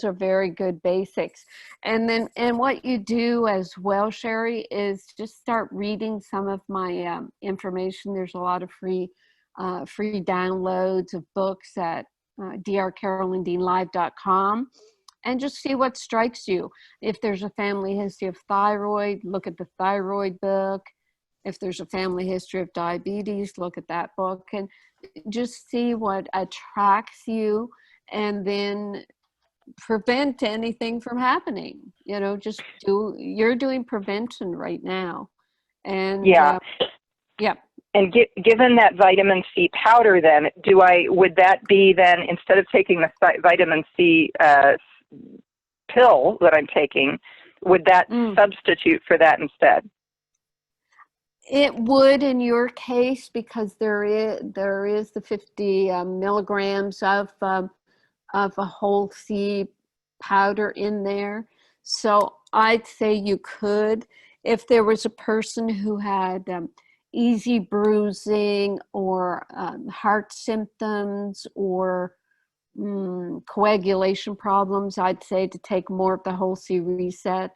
are very good basics. And what you do as well, Sherry, is just start reading some of my information. There's a lot of free downloads of books at drcarolyndeanlive.com, and just see what strikes you. If there's a family history of thyroid, look at the thyroid book. If there's a family history of diabetes, look at that book, and just see what attracts you, and then prevent anything from happening. You're doing prevention right now. And yeah. Yep. And given that vitamin C powder, then would that be then, instead of taking the vitamin C pill that I'm taking, would that substitute for that instead? It would in your case, because there is the 50 milligrams of a whole C powder in there. So I'd say you could. If there was a person who had easy bruising or heart symptoms or coagulation problems, I'd say to take more of the Whole C Reset,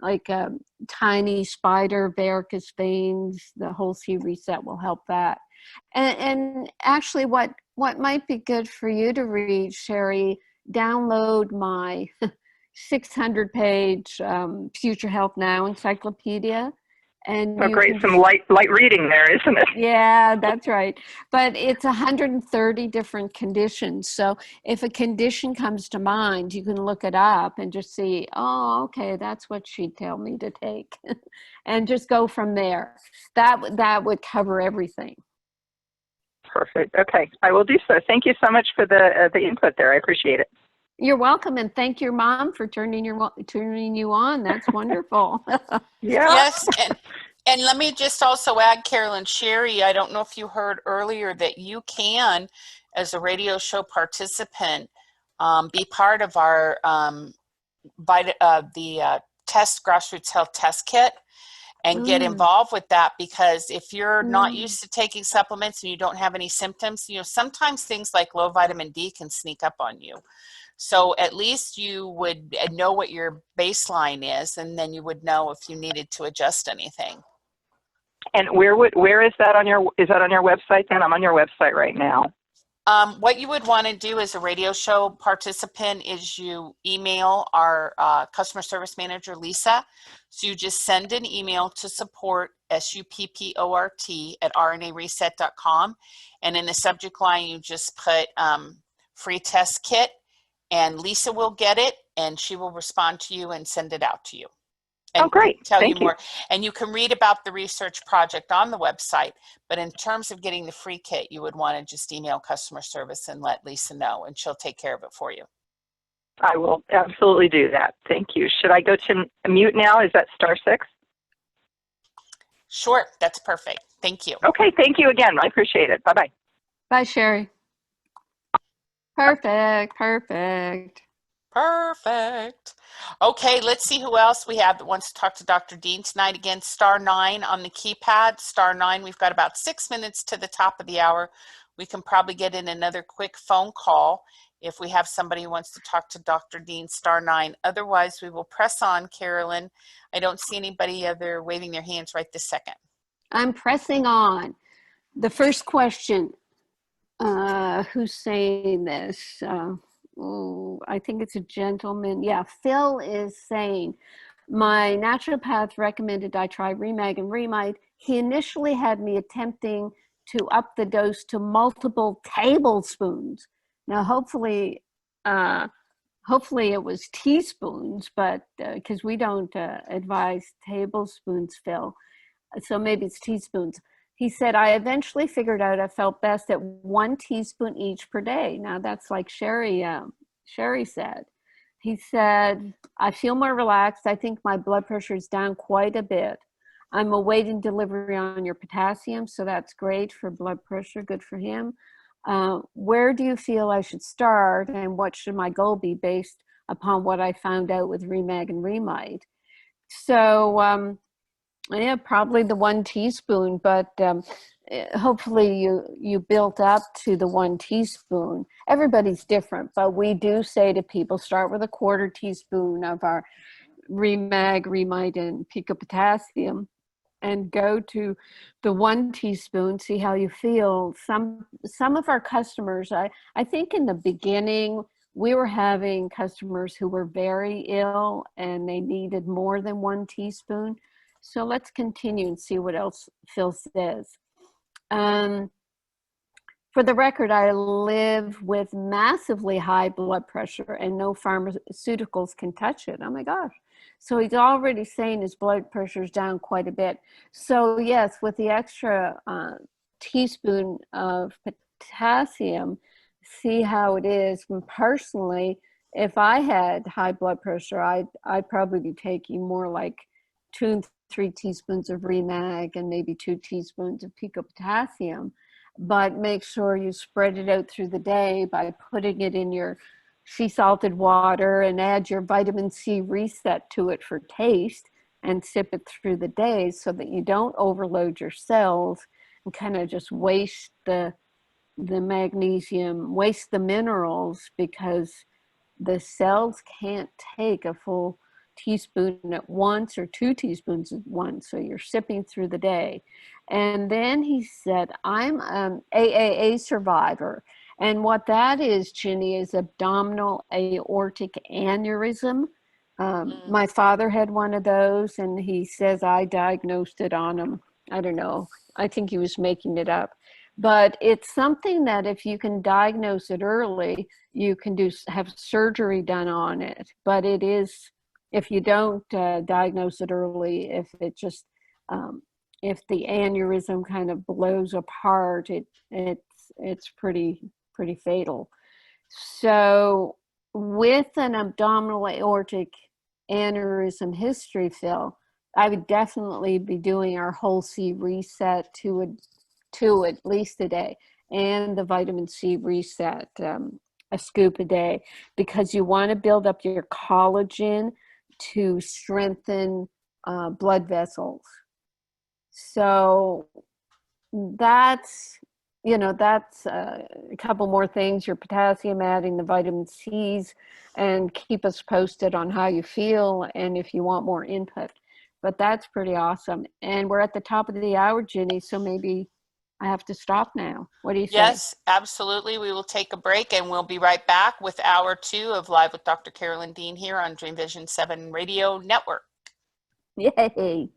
like a tiny spider varicose veins. The Whole C Reset will help that. And actually, what might be good for you to read, Sherry, download my 600-page Future Health Now encyclopedia. And great, some light reading there, isn't it? Yeah, that's right. But it's 130 different conditions. So if a condition comes to mind, you can look it up and just see, oh, okay, that's what she'd tell me to take, and just go from there. That would cover everything. Perfect. Okay, I will do so. Thank you so much for the input there. I appreciate it. You're welcome, and thank your mom for turning you on. That's wonderful. Yeah. Yes, and let me just also add, Carolyn, Sherry, I don't know if you heard earlier that you can, as a radio show participant, be part of our grassroots health test kit and get involved with that, because if you're not used to taking supplements and you don't have any symptoms, sometimes things like low vitamin D can sneak up on you. So at least you would know what your baseline is, and then you would know if you needed to adjust anything. And where is that on your website then? I'm on your website right now. What you would want to do as a radio show participant is you email our customer service manager, Lisa. So you just send an email to support, SUPPORT, at rnareset.com. And in the subject line, you just put free test kit, and Lisa will get it, and she will respond to you and send it out to you. And great. Tell Thank you more. And you can read about the research project on the website, but in terms of getting the free kit, you would want to just email customer service and let Lisa know, and she'll take care of it for you. I will absolutely do that. Thank you. Should I go to mute now? Is that *6? Sure, that's perfect. Thank you. Okay, thank you again. I appreciate it. Bye-bye. Bye, Sherry. Perfect. Okay, let's see who else we have that wants to talk to Dr. Dean tonight. Again, *9 on the keypad. *9. We've got about 6 minutes to the top of the hour. We can probably get in another quick phone call if we have somebody who wants to talk to Dr. Dean. *9. Otherwise, we will press on, Carolyn. I don't see anybody other waving their hands right this second. I'm pressing on. The first question. Who's saying this? I think it's a gentleman. Yeah, Phil is saying, my naturopath recommended I try Remag and Remite. He initially had me attempting to up the dose to multiple tablespoons. Now, hopefully it was teaspoons, but because we don't advise tablespoons, Phil. So maybe it's teaspoons. he said, I eventually figured out I felt best at 1 teaspoon each per day. Now that's like Sherry said. He said, I feel more relaxed. I think my blood pressure is down quite a bit. I'm awaiting delivery on your potassium, so that's great for blood pressure, good for him. Where do you feel I should start, and what should my goal be based upon what I found out with Remag and Remite? So, yeah, probably the 1 teaspoon, but hopefully you built up to the 1 teaspoon. Everybody's different, but we do say to people, start with a 1/4 teaspoon of our Remag, Remite, and Pico Potassium, and go to the 1 teaspoon, see how you feel. Some of our customers, I think in the beginning, we were having customers who were very ill and they needed more than 1 teaspoon. So let's continue and see what else Phil says. For the record, I live with massively high blood pressure and no pharmaceuticals can touch it. Oh my gosh. So he's already saying his blood pressure is down quite a bit. So yes, with the extra teaspoon of potassium, see how it is. And personally, if I had high blood pressure, I'd probably be taking more like 2 and 3 teaspoons of Remag and maybe 2 teaspoons of Pico Potassium. But make sure you spread it out through the day by putting it in your sea salted water and add your vitamin C reset to it for taste and sip it through the day so that you don't overload your cells and kind of just waste the magnesium, waste the minerals, because the cells can't take a full teaspoon at once or 2 teaspoons at once. So you're sipping through the day. And then he said, I'm an AAA survivor. And what that is, Ginny, is abdominal aortic aneurysm. My father had one of those, and he says I diagnosed it on him. I don't know. I think he was making it up. But it's something that if you can diagnose it early, you can have surgery done on it. But it is, if you don't diagnose it early, if it just, if the aneurysm kind of blows apart, it's pretty fatal. So with an abdominal aortic aneurysm history, Phil, I would definitely be doing our whole C reset to at least a day, and the vitamin C reset, a scoop a day, because you want to build up your collagen to strengthen blood vessels. So that's a couple more things, your potassium, adding the vitamin C's, and keep us posted on how you feel and if you want more input. But that's pretty awesome. And we're at the top of the hour, Ginny, so maybe I have to stop now. What do you say? Yes, absolutely. We will take a break and we'll be right back with hour 2 of Live with Dr. Carolyn Dean here on Dreamvision 7 Radio Network. Yay.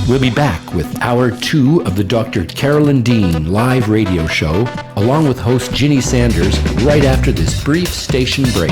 We'll be back with hour 2 of the Dr. Carolyn Dean live radio show, along with host Ginny Sanders, right after this brief station break.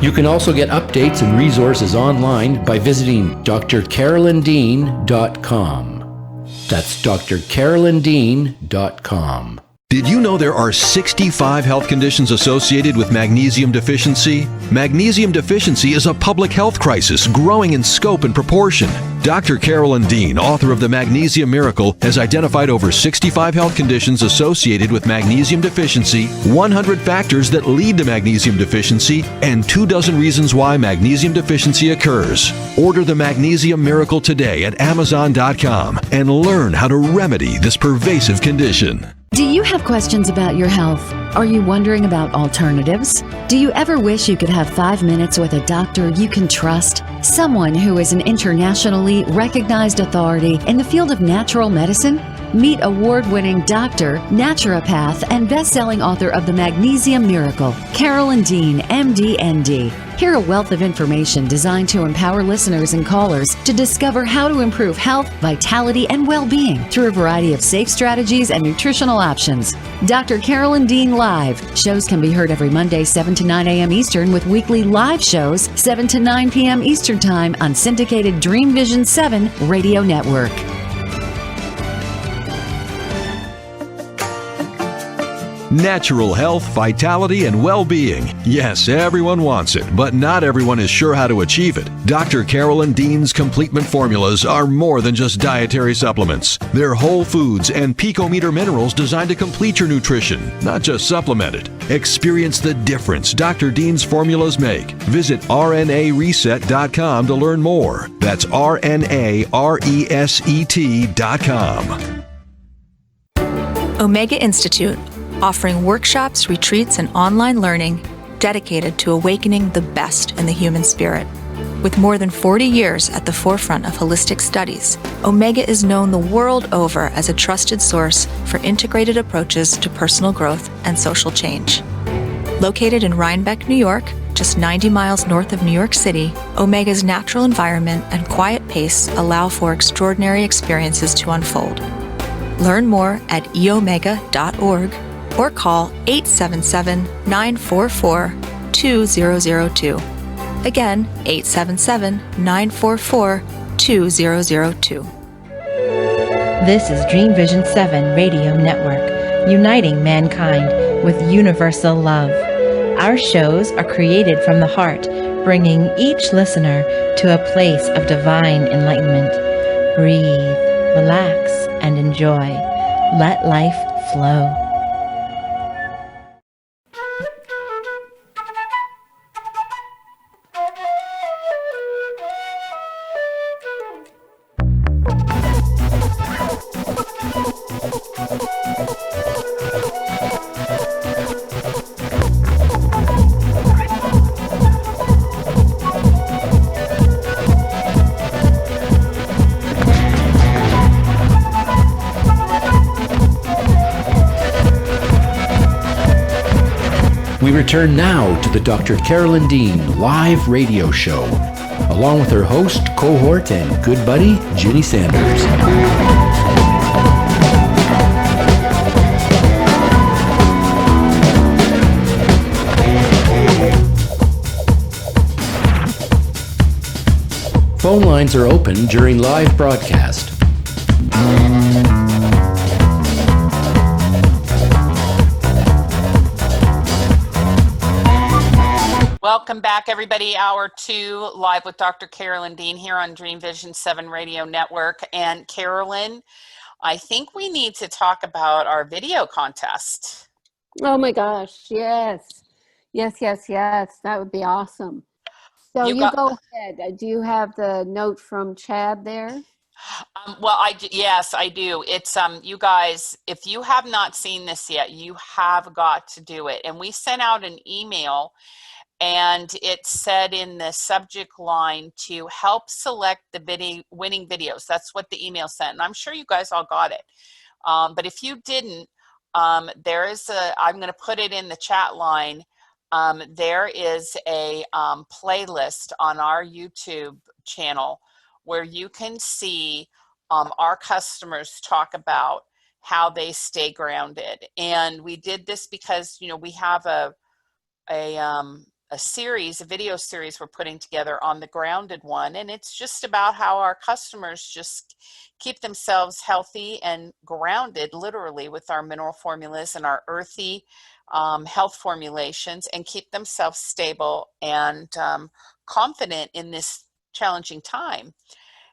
You can also get updates and resources online by visiting drcarolyndean.com. That's drcarolyndean.com. Did you know there are 65 health conditions associated with magnesium deficiency? Magnesium deficiency is a public health crisis growing in scope and proportion. Dr. Carolyn Dean, author of The Magnesium Miracle, has identified over 65 health conditions associated with magnesium deficiency, 100 factors that lead to magnesium deficiency, and 24 reasons why magnesium deficiency occurs. Order The Magnesium Miracle today at Amazon.com and learn how to remedy this pervasive condition. Do you have questions about your health? Are you wondering about alternatives? Do you ever wish you could have 5 minutes with a doctor you can trust? Someone who is an internationally recognized authority in the field of natural medicine? Meet award-winning doctor, naturopath, and best-selling author of The Magnesium Miracle, Carolyn Dean, MD, ND. Hear a wealth of information designed to empower listeners and callers to discover how to improve health, vitality, and well-being through a variety of safe strategies and nutritional options. Dr. Carolyn Dean Live. Shows can be heard every Monday, 7 to 9 a.m. Eastern, with weekly live shows, 7 to 9 p.m. Eastern Time on syndicated Dreamvisions 7 radio network. Natural health, vitality, and well-being. Yes, everyone wants it, but not everyone is sure how to achieve it. Dr. Carolyn Dean's Completement Formulas are more than just dietary supplements. They're whole foods and picometer minerals designed to complete your nutrition, not just supplement it. Experience the difference Dr. Dean's formulas make. Visit RNAreset.com to learn more. That's RNARESET.com. Omega Institute, offering workshops, retreats, and online learning dedicated to awakening the best in the human spirit. With more than 40 years at the forefront of holistic studies, Omega is known the world over as a trusted source for integrated approaches to personal growth and social change. Located in Rhinebeck, New York, just 90 miles north of New York City, Omega's natural environment and quiet pace allow for extraordinary experiences to unfold. Learn more at eomega.org or call 877-944-2002. Again, 877-944-2002. This is Dreamvision 7 Radio Network, uniting mankind with universal love. Our shows are created from the heart, bringing each listener to a place of divine enlightenment. Breathe, relax, and enjoy. Let life flow. We return now to the Dr. Carolyn Dean live radio show, along with her host, cohort, and good buddy, Ginny Sanders. Phone lines are open during live broadcast. Welcome back, everybody. Hour 2, live with Dr. Carolyn Dean here on Dreamvision 7 Radio Network. And Carolyn, I think we need to talk about our video contest. Oh my gosh, yes. Yes. That would be awesome. So you go ahead. Do you have the note from Chad there? Yes, I do. It's you guys, if you have not seen this yet, you have got to do it. And we sent out an email, and it said in the subject line to help select the winning videos. That's what the email sent, and I'm sure you guys all got it. But if you didn't, there is I'm going to put it in the chat line. There is a playlist on our YouTube channel where you can see our customers talk about how they stay grounded. And we did this because, we have a video series we're putting together on the grounded one, and it's just about how our customers just keep themselves healthy and grounded, literally, with our mineral formulas and our earthy health formulations, and keep themselves stable and confident in this challenging time.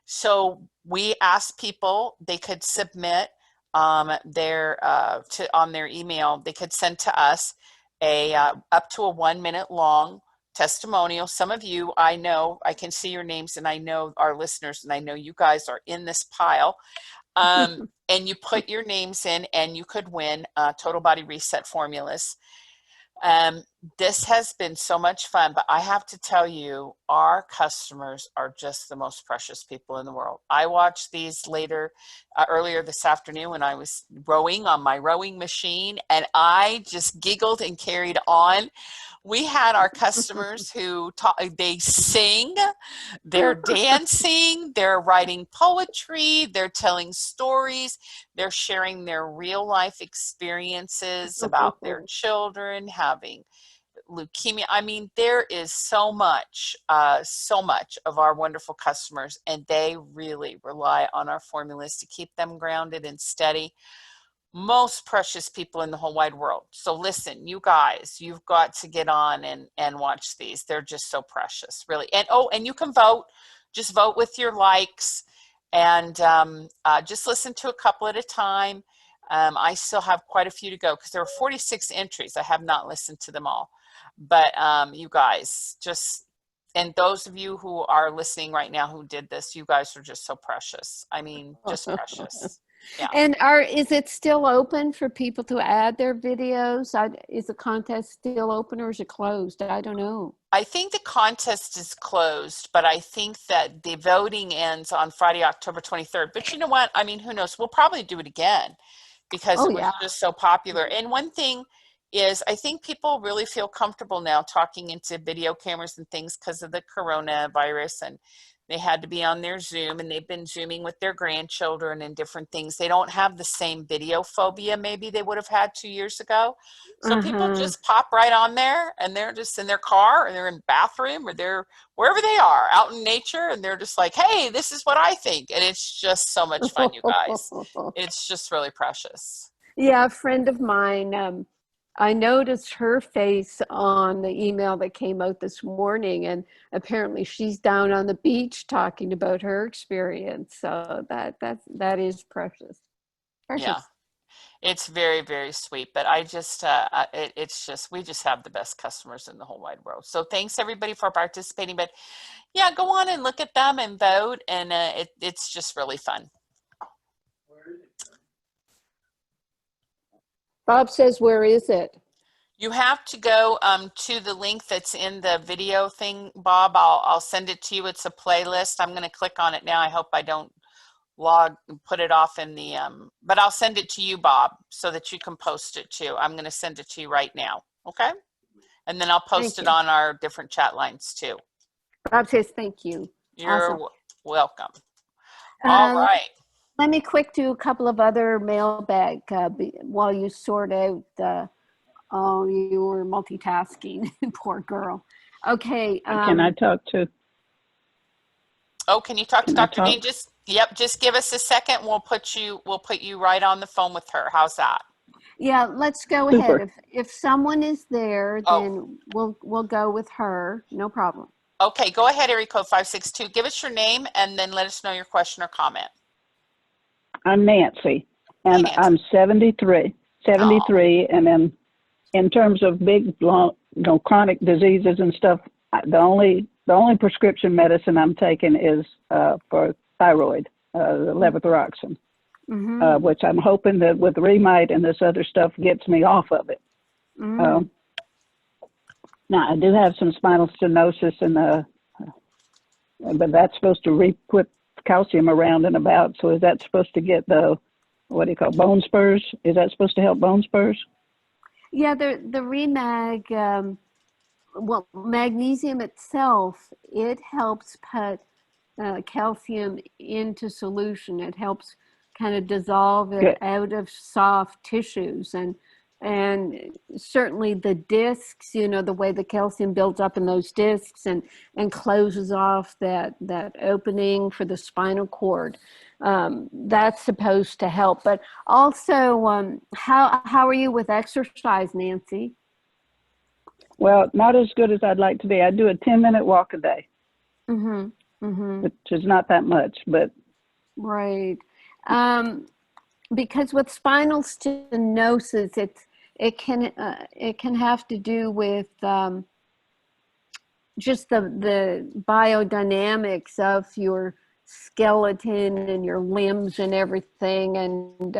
So we asked people, they could submit on their email, they could send to us up to a 1 minute long testimonial. Some of you, I know, I can see your names, and I know our listeners, and I know you guys are in this pile. And you put your names in, and you could win Total Body Reset formulas. This has been so much fun, but I have to tell you, our customers are just the most precious people in the world. I watched these earlier this afternoon when I was rowing on my rowing machine, and I just giggled and carried on. We had our customers who they sing, they're dancing, they're writing poetry, they're telling stories, they're sharing their real life experiences about their children having leukemia. I mean, there is so much of our wonderful customers, and they really rely on our formulas to keep them grounded and steady. Most precious people in the whole wide world. So listen, you guys, you've got to get on and watch these. They're just so precious, really. And you can vote. Just vote with your likes, and just listen to a couple at a time. I still have quite a few to go because there are 46 entries. I have not listened to them all. But you guys, and those of you who are listening right now who did this, you guys are just so precious. I mean, just precious. Yeah. And is it still open for people to add their videos? Is the contest still open, or is it closed? I don't know. I think the contest is closed, but I think that the voting ends on Friday, October 23rd. But you know what? I mean, who knows? We'll probably do it again because it was just so popular. And one thing is, I think people really feel comfortable now talking into video cameras and things because of the coronavirus, and they had to be on their Zoom, and they've been Zooming with their grandchildren and different things. They don't have the same video phobia maybe they would have had 2 years ago. So people just pop right on there, and they're just in their car, or they're in the bathroom, or they're wherever they are out in nature, and they're just like, hey, this is what I think. And it's just so much fun, you guys. It's just really precious. Yeah, a friend of mine, I noticed her face on the email that came out this morning, and apparently she's down on the beach talking about her experience. So that is precious. Yeah, it's very, very sweet. But I just, we just have the best customers in the whole wide world. So thanks everybody for participating. But yeah, go on and look at them and vote, and it's just really fun. Bob says, where is it? You have to go to the link that's in the video thing, Bob. I'll send it to you. It's a playlist. I'm going to click on it now. I hope I don't put it off in the, but I'll send it to you, Bob, so that you can post it too. I'm going to send it to you right now. Okay. And then I'll post it on our different chat lines too. Bob says, thank you. You're welcome. All right. Let me quick do a couple of other mailbag while you sort out you were multitasking. Poor girl. Okay. Can I talk to? Oh, can you talk to Dr. Dean? Just give us a second. We'll put you right on the phone with her. How's that? Yeah, let's go ahead. If someone is there, then we'll go with her. No problem. Okay, go ahead, area code 562. Give us your name and then let us know your question or comment. I'm Nancy, and Nancy. I'm 73, and then in terms of big, long, chronic diseases and stuff, the only prescription medicine I'm taking is for thyroid, the levothyroxine, which I'm hoping that with Remite and this other stuff gets me off of it. Now, I do have some spinal stenosis, but that's supposed to put calcium around and about. So is that supposed to get the, bone spurs? Is that supposed to help bone spurs? Yeah, the Remag, magnesium itself, it helps put calcium into solution. It helps kind of dissolve it out of soft tissues, and certainly the discs, the way the calcium builds up in those discs and closes off that opening for the spinal cord. That's supposed to help. But also, how are you with exercise, Nancy? Well, not as good as I'd like to be. I do a 10-minute walk a day. which is not that much, but. Right. Because with spinal stenosis, it can have to do with just the biodynamics of your skeleton and your limbs and everything. And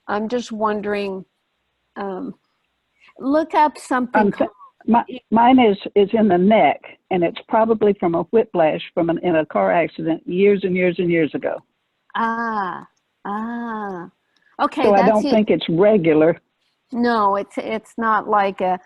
I'm just wondering, look up something. Mine is in the neck, and it's probably from a whiplash in a car accident years and years and years ago. Okay. So I don't think it's regular. No, it's not like it's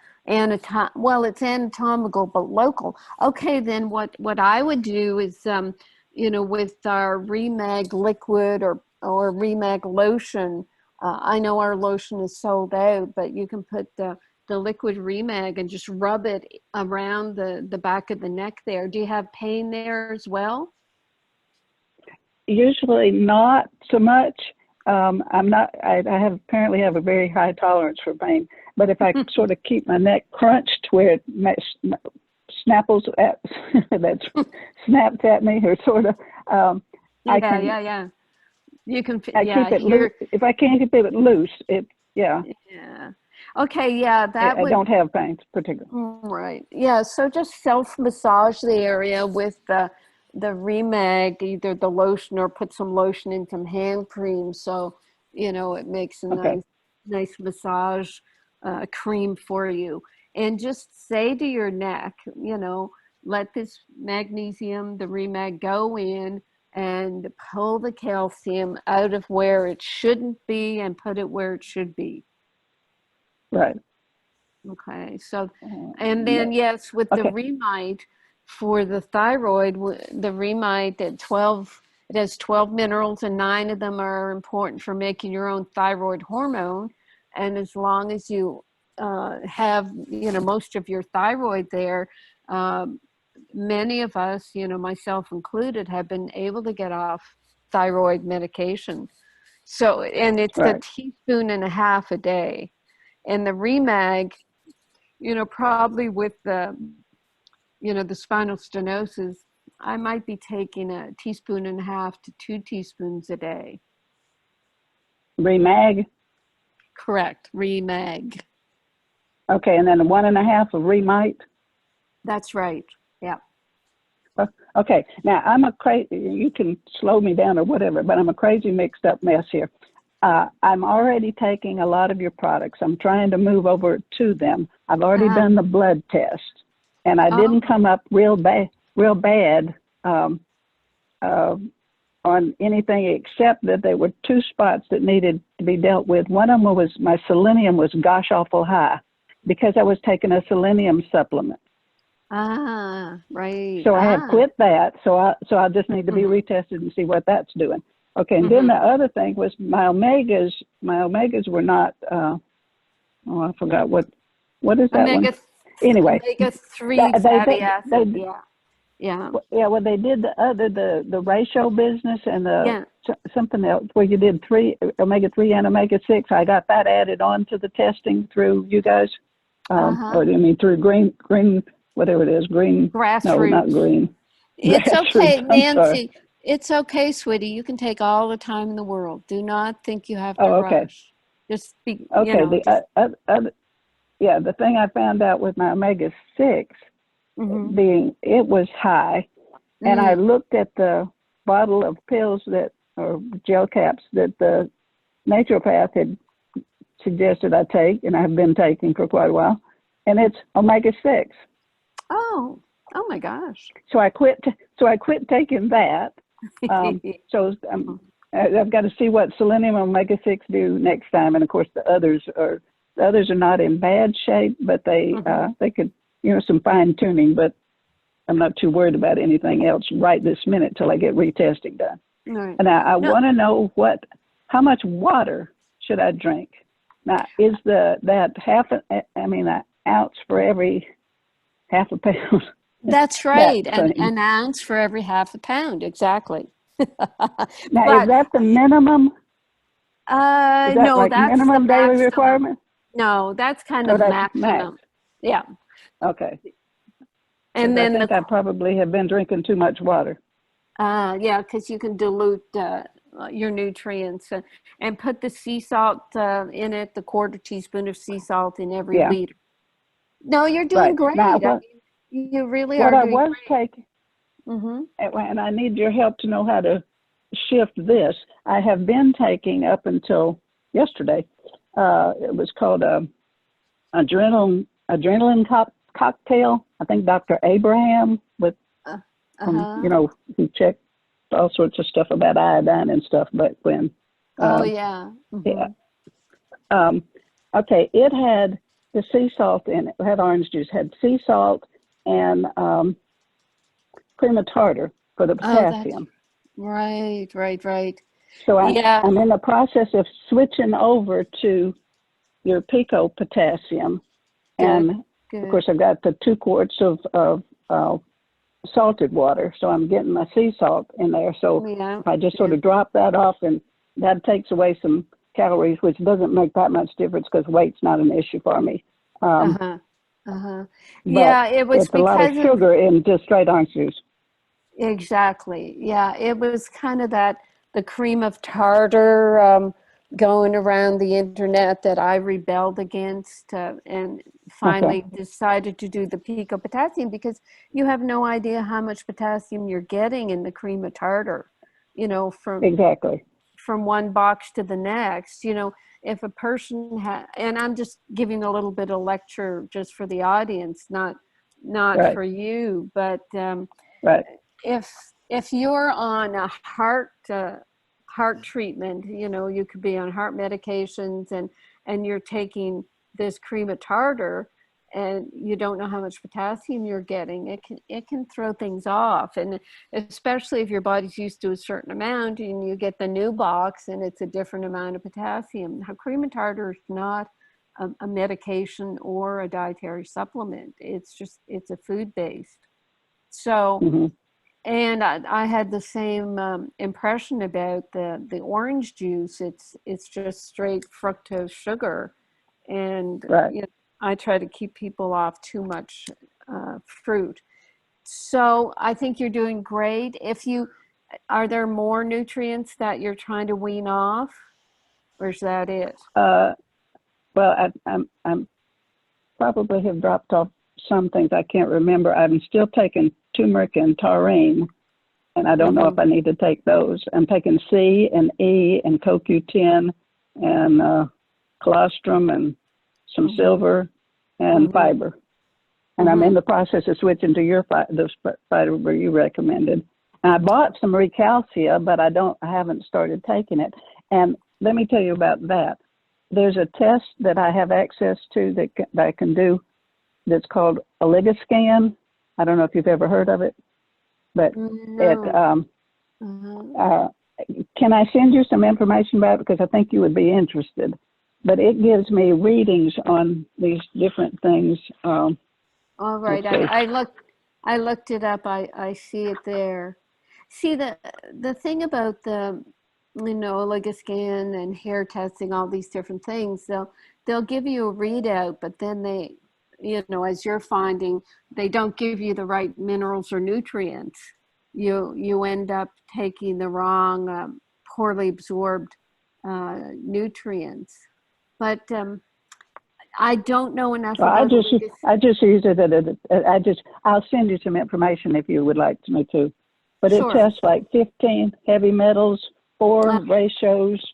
anatomical but local. Okay, then what I would do is with our Remag liquid or Remag lotion. I know our lotion is sold out, but you can put the liquid Remag and just rub it around the back of the neck there. Do you have pain there as well? Usually not so much. I apparently have a very high tolerance for pain, but if I sort of keep my neck crunched where it snaps at me, or sort of, I can. You can. I keep it loose. If I can't keep it loose, Yeah. Okay. Yeah. I don't have pain particularly. Right. Yeah. So just self-massage the area with the Remag, either the lotion or put some lotion in some hand cream. So, it makes a nice massage cream for you. And just say to your neck, let this magnesium, the Remag, go in and pull the calcium out of where it shouldn't be and put it where it should be. Right. Okay. So, and then yes, with the Remite for the thyroid, the Remite at 12, it has 12 minerals and 9 of them are important for making your own thyroid hormone. And as long as you have, most of your thyroid there, many of us, myself included, have been able to get off thyroid medication. So, and it's a teaspoon and a half a day. And the Remag, probably with the spinal stenosis, I might be taking a teaspoon and a half to 2 teaspoons a day. Remag? Correct, Remag. Okay, and then 1.5 of Remite? That's right, yeah. Okay, now I'm you can slow me down or whatever, but I'm a crazy mixed up mess here. I'm already taking a lot of your products. I'm trying to move over to them. I've already done the blood test, and I didn't come up real bad on anything except that there were 2 spots that needed to be dealt with. One of them was my selenium was gosh awful high because I was taking a selenium supplement. Right. So I have quit that. So I just need to be retested and see what that's doing. Okay, and then the other thing was my omegas. My omegas were not. I forgot what is that one? Anyway, omega-3 fatty acid. Yeah. Well, they did the ratio business and something else where you did omega-3 and omega-6. I got that added on to the testing through you guys. Or do you mean through green, whatever it is, green? Grassroots. No, not green. It's Grassroots, okay, I'm Nancy. It's okay, sweetie. You can take all the time in the world. Do not think you have to rush. Just be, okay. The thing I found out with my omega-6 being it was high, and I looked at the bottle of pills or gel caps that the naturopath had suggested I take, and I've been taking for quite a while, and it's omega-6. Oh my gosh! So I quit taking that. So I've got to see what selenium and omega-6 do next time, and of course the others are not in bad shape, but they could some fine tuning, but I'm not too worried about anything else right this minute till I get retesting done. Right. And I want to know how much water should I drink? Now is that an ounce for every half a pound? That's right, an ounce for every half a pound, exactly. Now, is that the minimum? No, that's minimum the daily requirement. No, that's kind of maximum. Max. Yeah. Okay. And then I think I probably have been drinking too much water. Yeah, because you can dilute your nutrients and put the sea salt in it, the quarter teaspoon of sea salt in every Yeah. liter. No, you're doing Right. great. Now, I mean, you really what are I doing was great. taking, Mm-hmm. and I need your help to know how to shift this. I have been taking up until yesterday. It was called adrenaline cocktail. I think Dr. Abraham with, he checked all sorts of stuff about iodine and stuff. But when, Yeah. Mm-hmm. yeah. Okay, it had the sea salt in it. It had orange juice, had sea salt and cream of tartar for the potassium. Right. So Yeah. I'm in the process of switching over to your pico potassium. And Good. of course, I've got the 2 quarts of salted water. So I'm getting my sea salt in there. So if I just sort of drop that off, and that takes away some calories, which doesn't make that much difference because weight's not an issue for me. Yeah, it was it's a lot of sugar in just straight orange juice. Exactly. Yeah, it was kind of the cream of tartar going around the internet that I rebelled against and finally decided to do the pico potassium, because you have no idea how much potassium you're getting in the cream of tartar, from one box to the next. If a person and I'm just giving a little bit of lecture just for the audience, not for you, but if you're on a heart treatment, you could be on heart medications and you're taking this cream of tartar and you don't know how much potassium you're getting, it can throw things off. And especially if your body's used to a certain amount and you get the new box and it's a different amount of potassium. Now, cream of tartar is not a medication or a dietary supplement. It's a food based. So, and I had the same impression about the orange juice. It's just straight fructose sugar, and I try to keep people off too much fruit. So I think you're doing great. Are there more nutrients that you're trying to wean off, or is that it? Well, I'm probably have dropped off some things. I can't remember. I'm still taking turmeric and taurine, and I don't know if I need to take those. I'm taking C and E and CoQ10 and colostrum and some silver and fiber. And I'm in the process of switching to the fiber you recommended. And I bought some Recalcia, but I haven't started taking it. And let me tell you about that. There's a test that I have access to that I can do that's called Oligoscan. I don't know if you've ever heard of it, but can I send you some information about it? Because I think you would be interested. But it gives me readings on these different things. All right, I looked it up. I see it there. See, the thing about the Oligoscan and hair testing, all these different things, they'll give you a readout, but then they, as you're finding, they don't give you the right minerals or nutrients. You end up taking the wrong, poorly absorbed nutrients. But I don't know enough about it. I just use it. I'll send you some information if you would like me to. But it tests like 15 heavy metals, 4 ratios,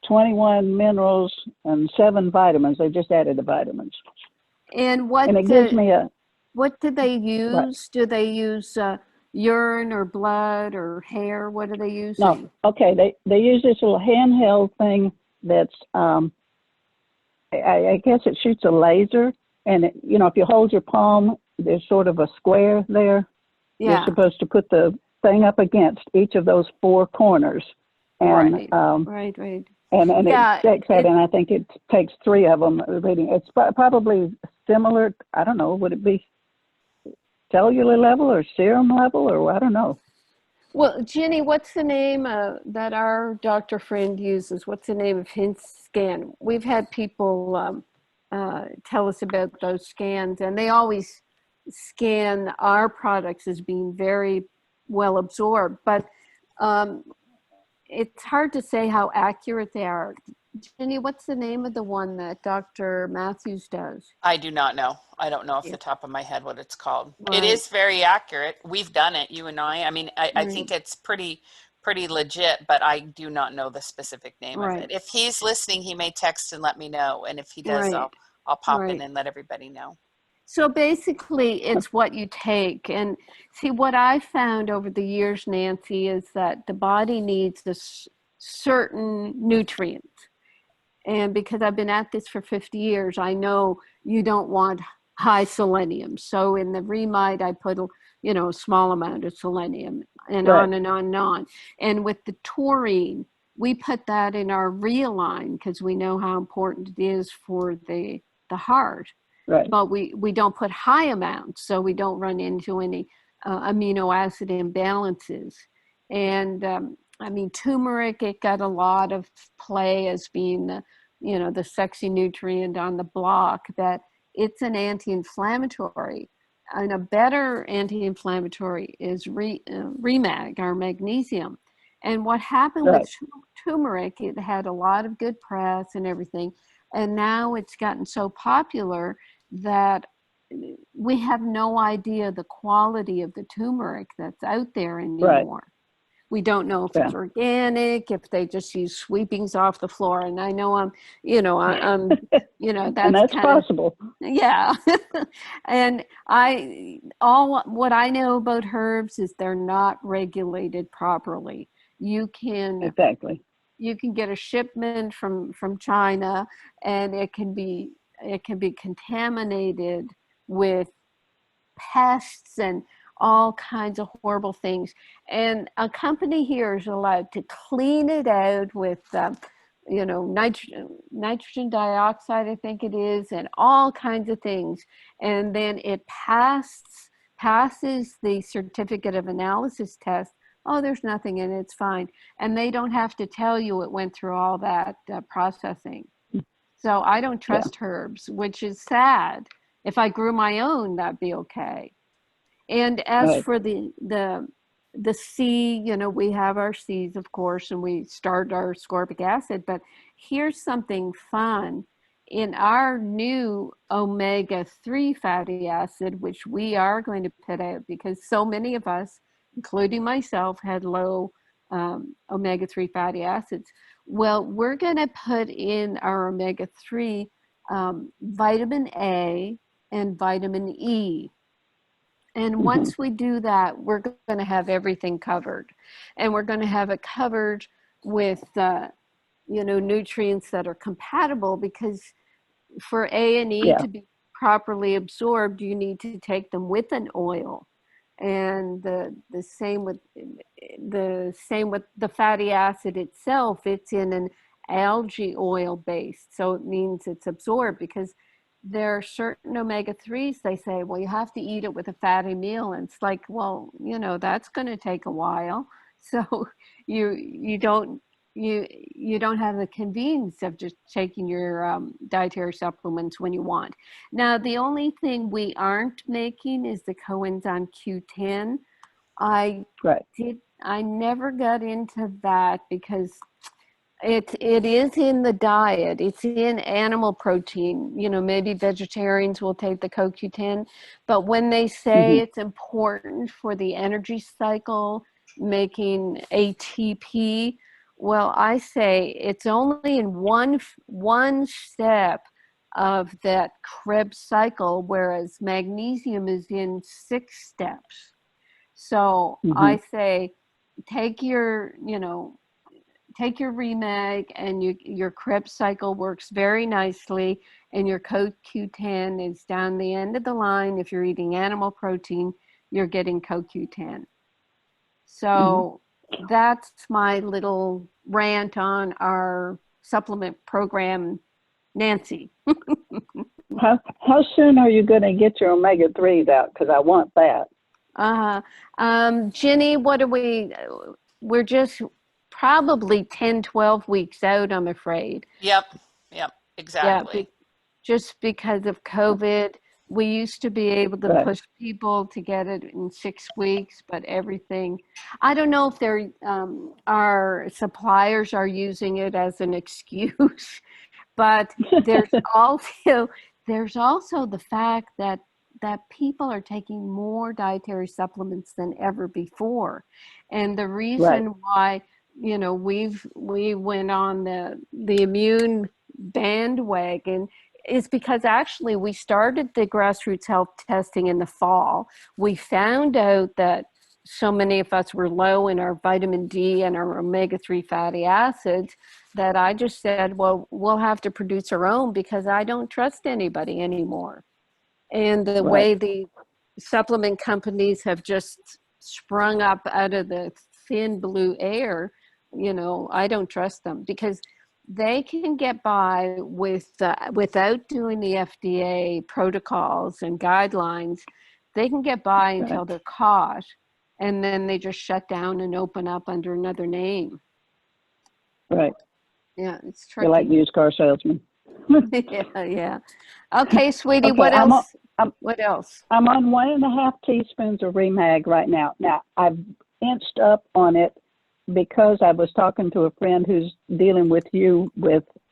21 minerals, and 7 vitamins. They just added the vitamins. And it gives me what do they use? What? Do they use urine or blood or hair? What are they using? No. Okay. They use this little handheld thing that's I guess it shoots a laser, and if you hold your palm, there's sort of a square there. Yeah. You're supposed to put the thing up against each of those 4 corners, and right. And it checks that, and I think it takes 3 of them reading. It's probably similar. I don't know. Would it be cellular level or serum level, or I don't know. Well, Jenny, what's the name that our doctor friend uses? What's the name of his scan? We've had people tell us about those scans, and they always scan our products as being very well absorbed. But it's hard to say how accurate they are. Jenny, what's the name of the one that Dr. Matthews does? I do not know. I don't know off the top of my head what it's called. It is very accurate. We've done it, you and I. I mean, I think it's pretty legit, but I do not know the specific name of it. If he's listening, he may text and let me know. And if he does, I'll pop in and let everybody know. So basically, it's what you take. And see, what I found over the years, Nancy, is that the body needs a certain nutrient. And because I've been at this for 50 years, I know you don't want high selenium. So in the Remite, I put a small amount of selenium, and on and on and on. And with the taurine, we put that in our Realign because we know how important it is for the heart. Right. But we don't put high amounts, so we don't run into any amino acid imbalances. And I mean, turmeric, it got a lot of play as being the sexy nutrient on the block, that it's an anti-inflammatory. And a better anti-inflammatory is Remag, our magnesium. And what happened with turmeric, it had a lot of good press and everything. And now it's gotten so popular that we have no idea the quality of the turmeric that's out there anymore. We don't know if it's organic, if they just use sweepings off the floor. And I know I'm that's and that's possible. Yeah. And what I know about herbs is they're not regulated properly. You can get a shipment from China, and it can be contaminated with pests and all kinds of horrible things. And a company here is allowed to clean it out with, nitrogen dioxide, I think it is, and all kinds of things. And then it passes the certificate of analysis test. Oh, there's nothing in it, it's fine. And they don't have to tell you it went through all that processing. So I don't trust herbs, which is sad. If I grew my own, that'd be okay. And as for the C, we have our C's, of course, and we start our ascorbic acid. But here's something fun. In our new omega-3 fatty acid, which we are going to put out because so many of us, including myself, had low omega-3 fatty acids. Well, we're going to put in our omega-3 vitamin A and vitamin E. And once we do that, we're going to have everything covered. And we're going to have it covered with, nutrients that are compatible, because for A and E to be properly absorbed, you need to take them with an oil. And the same with the fatty acid itself. It's in an algae oil based, so it means it's absorbed, because there are certain omega-3s, they say, well, you have to eat it with a fatty meal. And it's like, well, that's going to take a while. So you don't have the convenience of just taking your dietary supplements when you want. Now, the only thing we aren't making is the Coenzyme Q10. I never got into that because it is in the diet. It's in animal protein. Maybe vegetarians will take the CoQ10, but when they say it's important for the energy cycle, making ATP, well, I say it's only in one step of that Krebs cycle, whereas magnesium is in 6 steps. So I say take your Remag, and your Krebs cycle works very nicely, and your CoQ10 is down the end of the line. If you're eating animal protein, you're getting CoQ10. So that's my little rant on our supplement program, Nancy. How soon are you going to get your omega-3s out? Because I want that. Jenny, we're just probably 10, 12 weeks out, I'm afraid. Yep, exactly. Just because of COVID, We used to be able to Right. push people to get it in 6 weeks, but everything, I don't know if our suppliers are using it as an excuse, but there's also the fact that people are taking more dietary supplements than ever before. And the reason Right. why, we went on the immune bandwagon is because actually we started the grassroots health testing in the fall. We found out that so many of us were low in our vitamin D and our omega-3 fatty acids that I just said, well, we'll have to produce our own because I don't trust anybody anymore. And the way the supplement companies have just sprung up out of the thin blue air, I don't trust them because they can get by without doing the FDA protocols and guidelines. They can get by until they're caught, and then they just shut down and open up under another name. Right. Yeah, it's tricky. You're like used car salesman. yeah. Okay, sweetie, Okay, what else? What else? I'm on 1.5 teaspoons of Remag right now. Now, I've inched up on it because I was talking to a friend who's dealing with you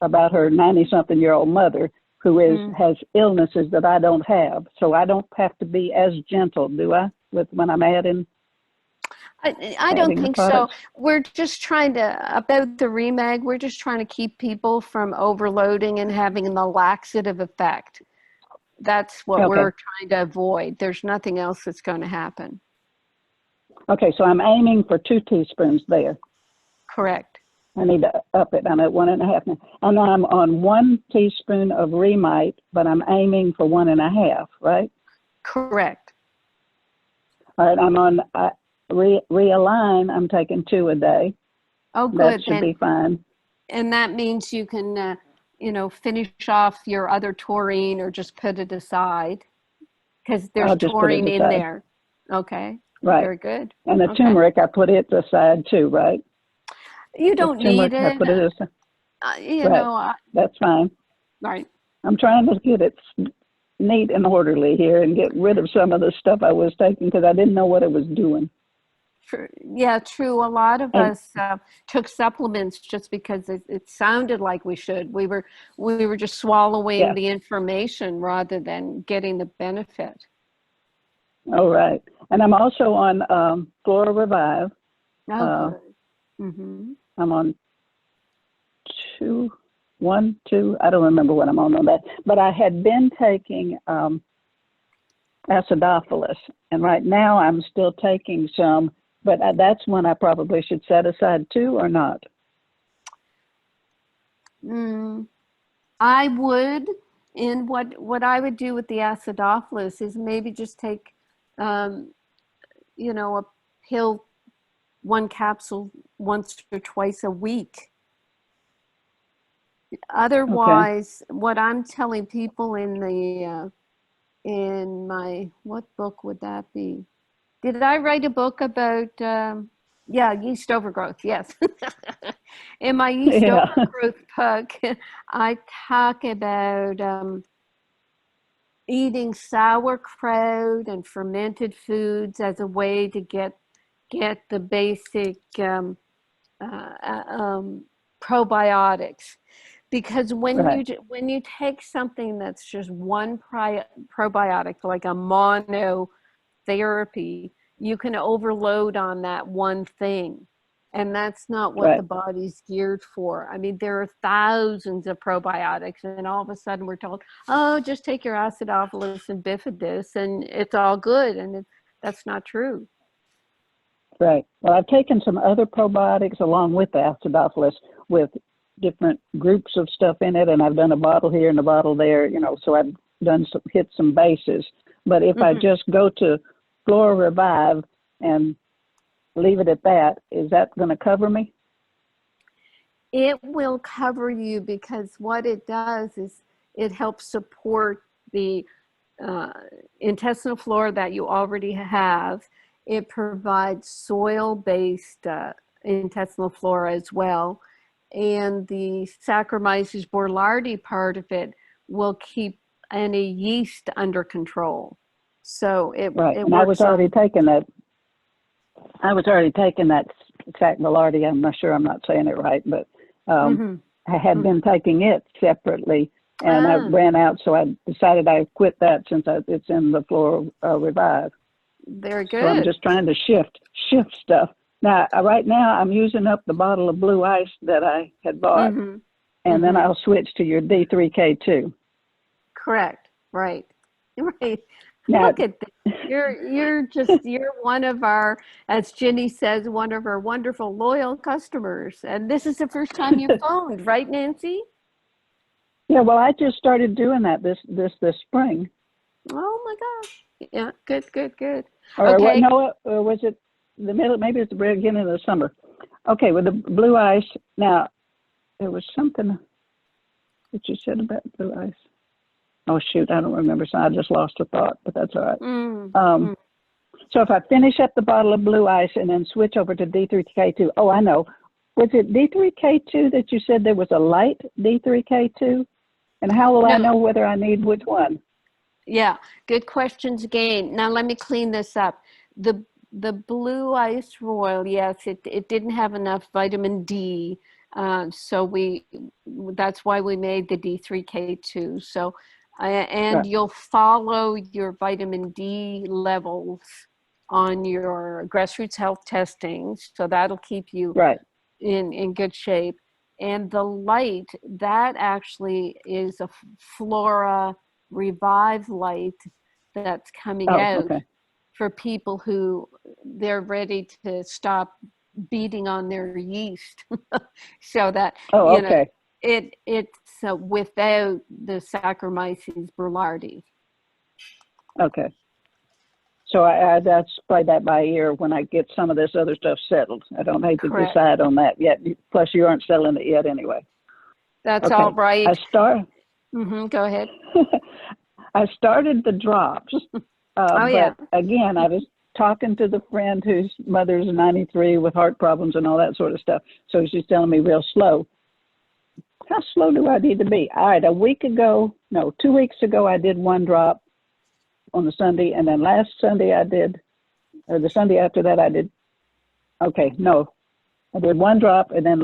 about her 90-something-year-old mother who has illnesses that I don't have. So I don't have to be as gentle, do I, when I'm adding? I don't think so. We're just trying about the Remag, we're just trying to keep people from overloading and having the laxative effect. That's what we're trying to avoid. There's nothing else that's going to happen. Okay, so I'm aiming for 2 teaspoons there. Correct. I need to up it. I'm at 1.5 now. And I'm on 1 teaspoon of Remite, but I'm aiming for 1.5, right? Correct. All right, I'm on Realign. I'm taking 2 a day. Oh, good. That should be fine. And that means you can, finish off your other taurine or just put it aside because there's taurine in there. Okay. Right. Very good. And the turmeric, I put it aside too, right? You don't need it. I put it aside. That's fine. Right. I'm trying to get it neat and orderly here and get rid of some of the stuff I was taking because I didn't know what it was doing. True. Yeah, true. A lot of us took supplements just because it sounded like we should. We were just swallowing the information rather than getting the benefit. All right. And I'm also on Flora Revive. Oh, good. Mm-hmm. I'm on 2, I don't remember what I'm on that. But I had been taking acidophilus, and right now I'm still taking some, but that's one I probably should set aside too, or not? I would. And what I would do with the acidophilus is maybe just take a pill, 1 capsule once or twice a week. Otherwise, what I'm telling people in my, what book would that be? Did I write a book about, yeast overgrowth? Yes. In my yeast overgrowth book, I talk about eating sauerkraut and fermented foods as a way to get the basic probiotics, because when you take something that's just one probiotic, like a monotherapy, you can overload on that one thing, and that's not what the body's geared for. I mean, there are thousands of probiotics, and all of a sudden we're told, oh, just take your acidophilus and bifidus and it's all good, and that's not true. Right. Well, I've taken some other probiotics along with the acidophilus with different groups of stuff in it, and I've done a bottle here and a bottle there, so I've hit some bases. But if I just go to Flora Revive and leave it at that, is that going to cover me? It will cover you, because what it does is it helps support the intestinal flora that you already have. It provides soil-based intestinal flora as well. And the Saccharomyces boulardii part of it will keep any yeast under control. So it Right. it And I was works on. already taking that. I was already taking that Sacmalarty. I'm not sure I'm not saying it right, but Mhm. I had been taking it separately, and I Ah, ran out, so I decided I quit that since it's in the Flora Revive. very So I'm good. just trying to shift stuff. Now, right now, I'm using up the bottle of blue ice that I had bought, Mhm. and then Mhm. I'll switch to your D3K2. Correct. Right. Right. Now, Look at this. You're one of our, as Ginny says, one of our wonderful loyal customers. And this is the first time you phoned, right, Nancy? yeah, well, I just started doing that this spring. Oh my gosh. Yeah, good, good, good. Or what? Okay. No, or was it the middle? Maybe it's the beginning of the summer. Okay, with the blue ice. Now, there was something that you said about blue ice. Oh shoot, I don't remember. So I just lost a thought, but that's all right. Mm, Um, mm. so if I finish up the bottle of blue ice and then switch over to D3K2. Oh, I know. Was it D3K2 that you said there was a light D3K2? And how will I No, know whether I need which one? yeah, good questions again. Now let me clean this up. The blue ice royal, yes, it didn't have enough vitamin D, so that's why we made the D3K2. So, and Right. you'll follow your vitamin D levels on your grassroots health testing, so that'll keep you Right. in good shape. And the light, that actually is a Flora Revive light that's coming Oh, out okay. for people who they're ready to stop beating on their yeast. So that, Oh, you know, okay. it's without the Saccharomyces boulardii. Okay. So I spray that by ear when I get some of this other stuff settled. I don't hate to Correct. decide on that yet. Plus, you aren't selling it yet anyway. That's all Okay. right. I start. Go ahead. I started the drops, Oh yeah. but again, I was talking to the friend whose mother's 93 with heart problems and all that sort of stuff. So she's telling me real slow. How slow do I need to be? All right, 2 weeks ago, I did one drop on the Sunday, and then last Sunday or the Sunday after that, I did one drop, and then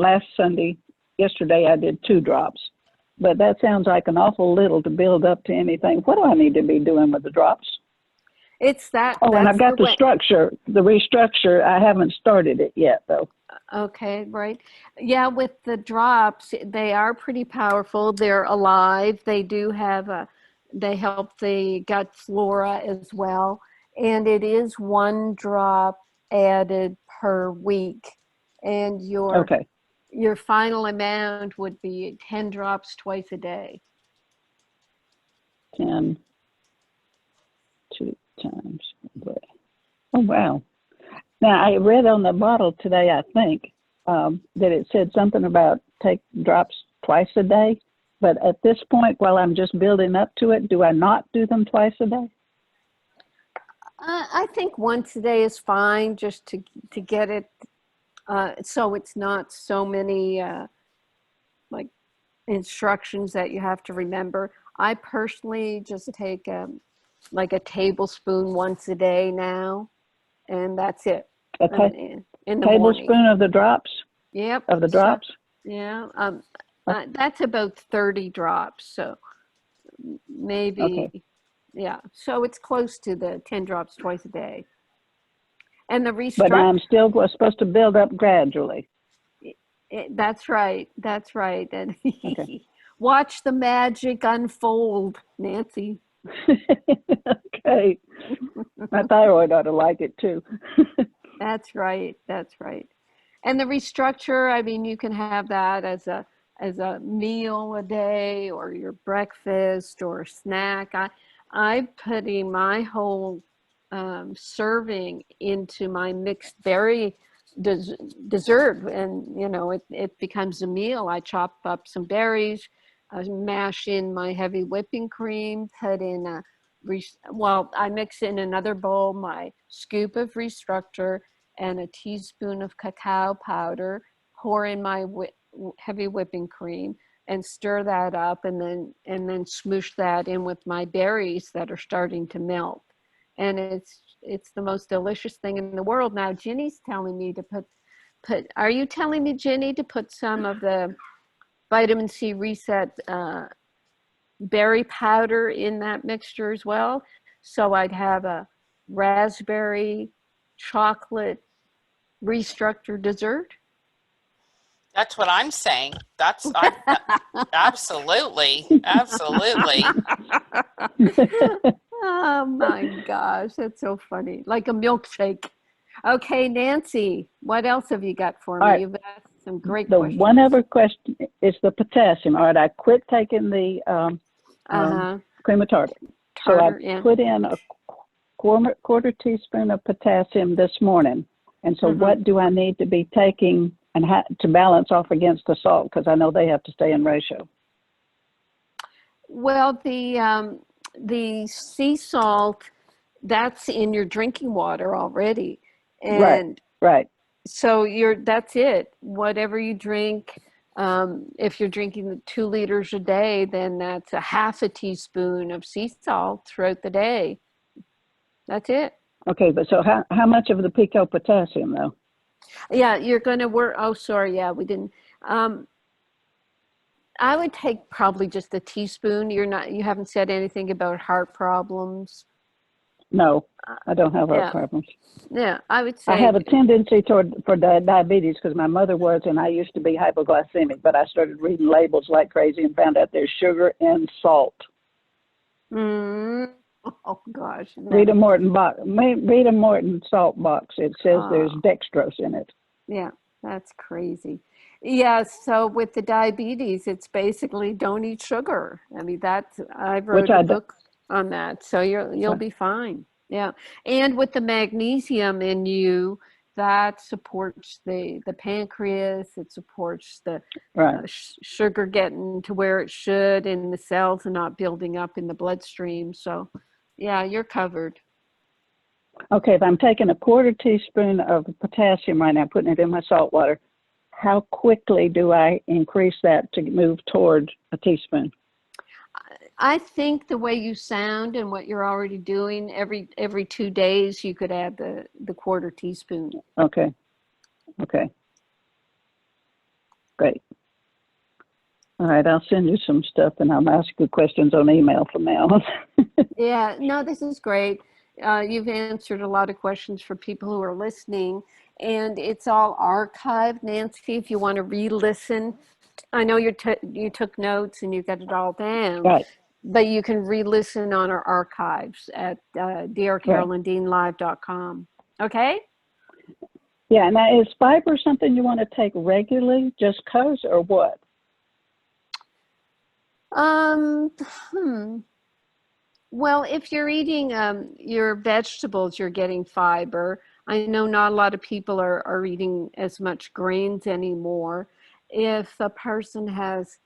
yesterday, I did 2 drops. But that sounds like an awful little to build up to anything. What do I need to be doing with the drops? It's that. Oh, and I've That's got the way. the restructure. I haven't started it yet, though. Okay, right. Yeah, with the drops, they are pretty powerful. They're alive. They do have they help the gut flora as well. And it is 1 drop added per week. And Okay, your final amount would be 10 drops twice a day. 10 2 times a day. Oh, wow. Now, I read on the bottle today, I think, that it said something about take drops twice a day. But at this point, while I'm just building up to it, do I not do them twice a day? I think once a day is fine, just to get it so it's not so many like instructions that you have to remember. I personally just take like a tablespoon once a day now, and that's it. A In the morning. tablespoon of the drops? Yep. Of the So, drops? yeah. That's about 30 drops. So maybe, Okay. yeah. So it's close to the 10 drops twice a day. And the But restructure. I'm still supposed to build up gradually. That's right. That's right. And Okay. watch the magic unfold, Nancy. Okay. My thyroid ought to like it too. That's right. That's right. And the restructure, I mean, you can have that as a meal a day or your breakfast or a snack. I'm putting my whole serving into my mixed berry dessert, and it becomes a meal. I chop up some berries, mash in my heavy whipping cream, put in I mix in another bowl my scoop of restructure and a teaspoon of cacao powder, pour in my heavy whipping cream, and stir that up, and then smoosh that in with my berries that are starting to melt. And it's the most delicious thing in the world. Now Ginny's telling me to put are you telling me, Ginny, to put some of the vitamin C reset berry powder in that mixture as well? So I'd have a raspberry chocolate restructured dessert. That's what I'm saying. Absolutely. Oh my gosh, that's so funny. Like a milkshake. Okay, Nancy, what else have you got for me? Right. You've asked some great The questions. one other question is the potassium. All right, I quit taking the cream of tartar. So I put in a quarter teaspoon of potassium this morning. And so what do I need to be taking and to balance off against the salt? Because I know they have to stay in ratio. Well, the sea salt, that's in your drinking water already. And right. So that's it. Whatever you drink, if you're drinking 2 liters a day, then that's a half a teaspoon of sea salt throughout the day. That's it. Okay, but so how much of the pico potassium though? Yeah, you're going to work. Oh, sorry. Yeah, we didn't. I would take probably just a teaspoon. You haven't said anything about heart problems. No, I don't have heart problems. Yeah, I would say. I have a tendency for diabetes because my mother was, and I used to be hypoglycemic, but I started reading labels like crazy and found out there's sugar and salt. Oh gosh. Rita Morton salt box. It says there's dextrose in it. Yeah, that's crazy. Yeah, so with the diabetes, it's basically don't eat sugar. I mean, I wrote a book on that, so you'll be fine. Yeah, and with the magnesium in you, that supports the pancreas. It supports the sugar getting to where it should, and the cells are not building up in the bloodstream. So, yeah, you're covered. Okay, if I'm taking a quarter teaspoon of potassium right now, putting it in my salt water, how quickly do I increase that to move toward a teaspoon? I think the way you sound and what you're already doing, every 2 days you could add the quarter teaspoon. Okay. Great. All right, I'll send you some stuff and I'll ask you questions on email from now on. Yeah, no, this is great. You've answered a lot of questions for people who are listening, and it's all archived, Nancy, if you want to re-listen. I know you took notes and you got it all down, right? But you can re-listen on our archives at drcarolyndeanlive.com. Okay? Yeah, now is fiber something you want to take regularly, just 'cause, or what? Well, if you're eating your vegetables, you're getting fiber. I know not a lot of people are eating as much grains anymore. If a person has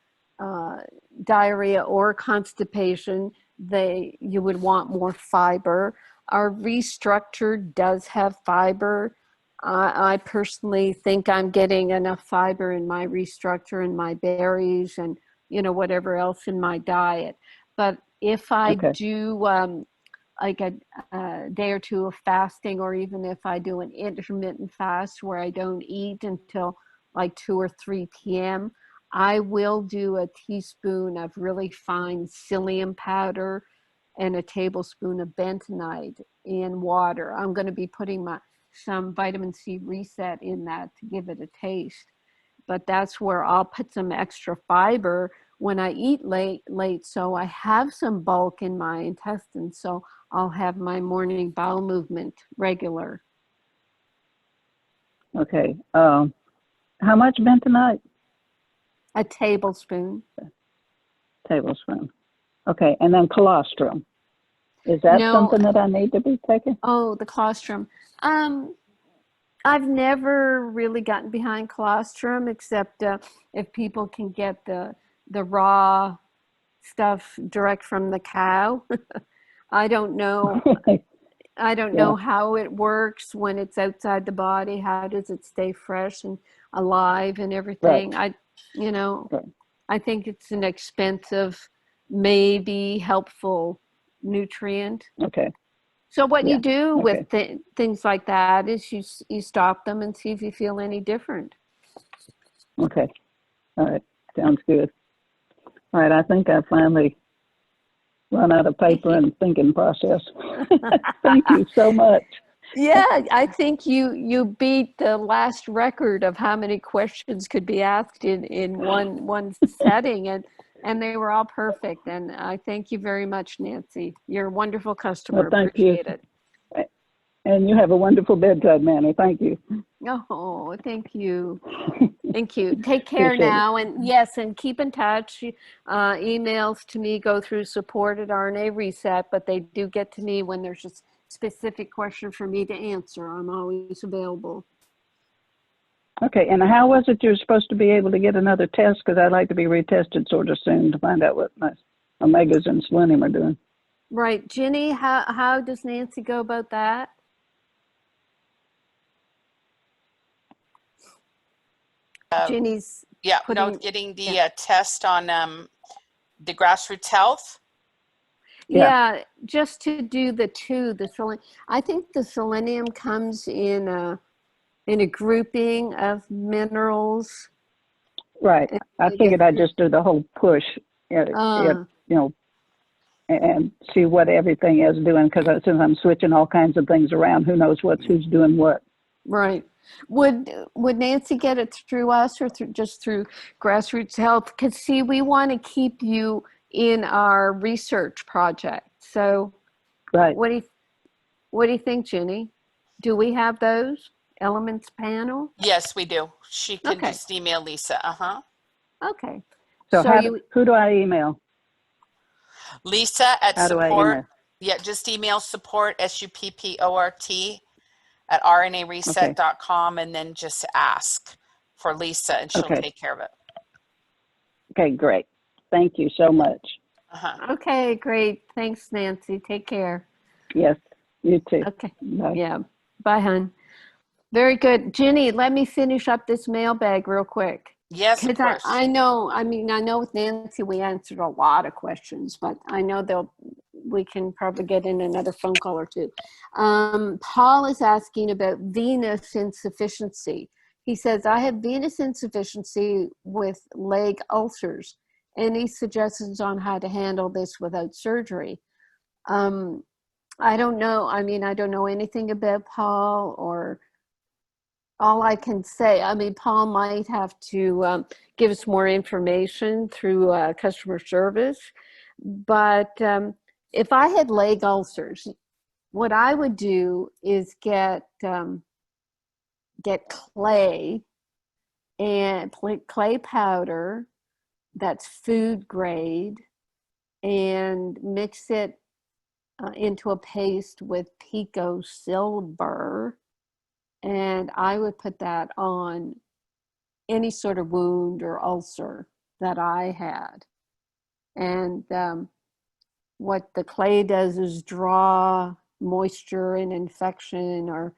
diarrhea or constipation, you would want more fiber. Our Restructured does have fiber. I personally think I'm getting enough fiber in my Restructure and my berries and whatever else in my diet. But if I do like a day or two of fasting, or even if I do an intermittent fast where I don't eat until like 2 or 3 p.m., I will do a teaspoon of really fine psyllium powder and a tablespoon of bentonite in water. I'm going to be putting some vitamin C reset in that to give it a taste. But that's where I'll put some extra fiber when I eat late, so I have some bulk in my intestines, so I'll have my morning bowel movement regular. Okay. How much bentonite? A tablespoon. Tablespoon. Okay, and then colostrum. Is that something that I need to be taking? Oh, the colostrum. I've never really gotten behind colostrum, except if people can get the raw stuff direct from the cow. I don't know. I don't know how it works when it's outside the body. How does it stay fresh and alive and everything? Right. I think it's an expensive, maybe helpful nutrient. Okay. So what Yeah. you do with Okay. things like that is you stop them and see if you feel any different. Okay. All right. Sounds good. All right. I think I finally run out of paper and thinking process. Thank you so much. Yeah, I think you beat the last record of how many questions could be asked in one setting, and they were all perfect. And I thank you very much, Nancy. You're a wonderful customer. Well, thank you. Appreciate it. And you have a wonderful bedside manner. Thank you. Oh, thank you. Thank you. Take care Appreciate now. And yes, and keep in touch. Emails to me go through support at RNA Reset, but they do get to me when there's just specific question for me to answer. I'm always available. Okay, and how was it you're supposed to be able to get another test? Because I'd like to be retested sort of soon to find out what my omegas and selenium are doing. Right. Ginny, how does Nancy go about that? Ginny's getting the test on the grassroots health. Yeah, just to do the selenium. I think the selenium comes in a grouping of minerals. Right. I figured I'd just do the whole push, and see what everything is doing, because since I'm switching all kinds of things around, who knows who's doing what. Right. Would Nancy get it through us or just through Grassroots Health? Because see, we want to keep you in our research project. So, right. What do you think, Ginny? Do we have those elements panel? Yes, we do. She can just email Lisa. Okay. So who do I email? Lisa at How support. Do I email? Yeah, just email support SUPPORT at rnareset.com, and then just ask for Lisa, and she'll take care of it. Okay, great. Thank you so much. Okay, great. Thanks, Nancy. Take care. Yes, you too. Okay. Bye. Yeah. Bye, hon. Very good. Ginny, let me finish up this mailbag real quick. Yes, of course. I know with Nancy we answered a lot of questions, but I know we can probably get in another phone call or two. Paul is asking about venous insufficiency. He says, I have venous insufficiency with leg ulcers. Any suggestions on how to handle this without surgery? I don't know. I don't know anything about Paul, or all I can say, Paul might have to give us more information through customer service. But if I had leg ulcers, what I would do is get clay powder that's food grade, and mix it into a paste with Pico Silver. And I would put that on any sort of wound or ulcer that I had. And what the clay does is draw moisture and infection or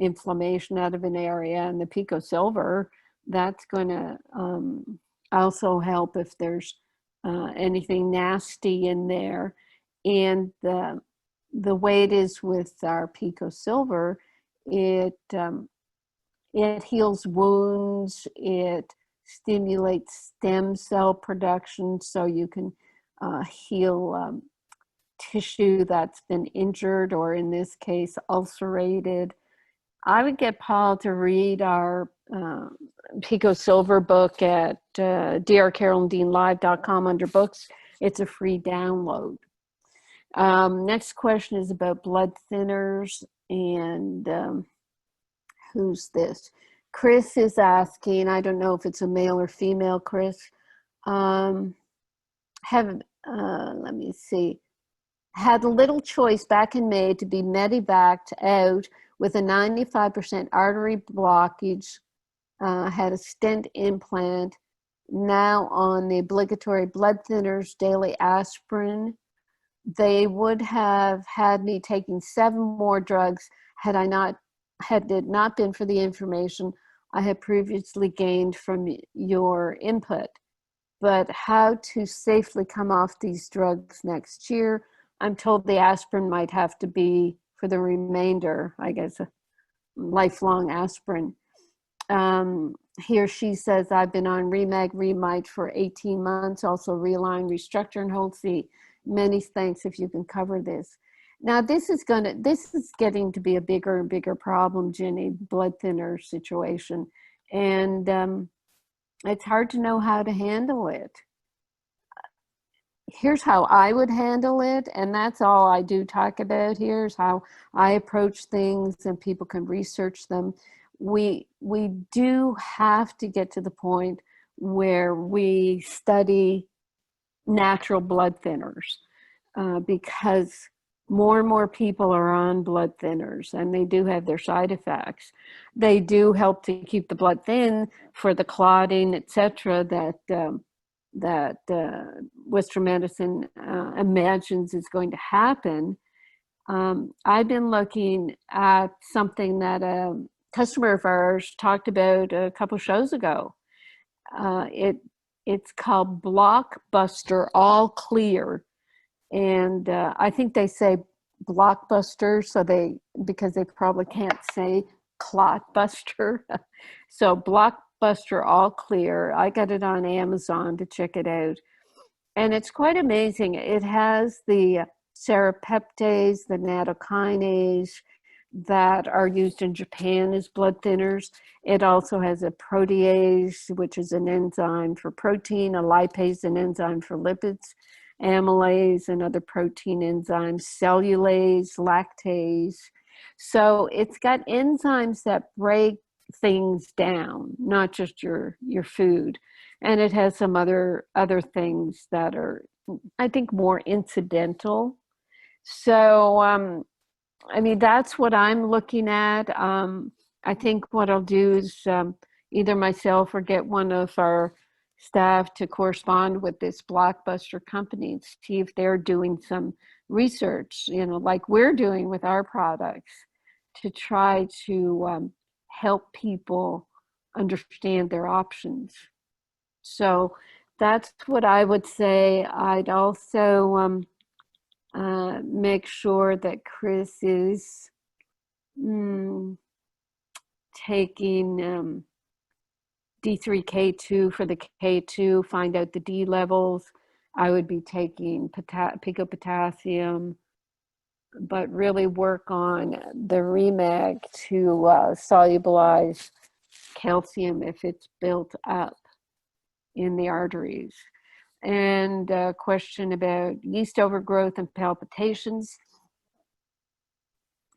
inflammation out of an area. And the Pico Silver, that's going to also help if there's anything nasty in there. And the way it is with our Pico Silver, it heals wounds, it stimulates stem cell production, so you can heal tissue that's been injured, or in this case, ulcerated. I would get Paul to read our Pico Silver book at drcarolyndeanlive.com under books. It's a free download. Next question is about blood thinners, and who's this? Chris is asking, I don't know if it's a male or female, Chris. Let me see. Had a little choice back in May to be medevaced out with a 95% artery blockage, had a stent implant, now on the obligatory blood thinners, daily aspirin. They would have had me taking 7 more drugs had it not been for the information I had previously gained from your input. but how to safely come off these drugs next year. I'm told the aspirin might have to be for the remainder, I guess, a lifelong aspirin. Here she says, I've been on Remag, Remite for 18 months, also realign, restructure, and hold C. Many thanks if you can cover this. Now this is getting to be a bigger and bigger problem, Jenny, blood thinner situation. And it's hard to know how to handle it. Here's how I would handle it, and that's all I do talk about here, is how I approach things, and people can research them. We do have to get to the point where we study natural blood thinners, because more and more people are on blood thinners, and they do have their side effects. They do help to keep the blood thin for the clotting, etc., that Western medicine imagines is going to happen. I've been looking at something that a customer of ours talked about a couple shows ago. It's called Blockbuster All Clear. And I think they say Blockbuster because they probably can't say Clotbuster. So Blockbuster All Clear. I got it on Amazon to check it out. And it's quite amazing. It has the serrapeptase, the nattokinase that are used in Japan as blood thinners. It also has a protease, which is an enzyme for protein, a lipase, an enzyme for lipids, amylase, and other protein enzymes, cellulase, lactase. So it's got enzymes that break things down, not just your food. And it has some other things that are, I think, more incidental. So, I mean, that's what I'm looking at. I think what I'll do is either myself or get one of our staff to correspond with this Blockbuster company and see if they're doing some research, like we're doing with our products, to try to help people understand their options. So that's what I would say. I'd also make sure that Chris is taking D3K2 for the K2, find out the D levels. I would be taking pico potassium, but really work on the Remag to solubilize calcium if it's built up in the arteries. And a question about yeast overgrowth and palpitations.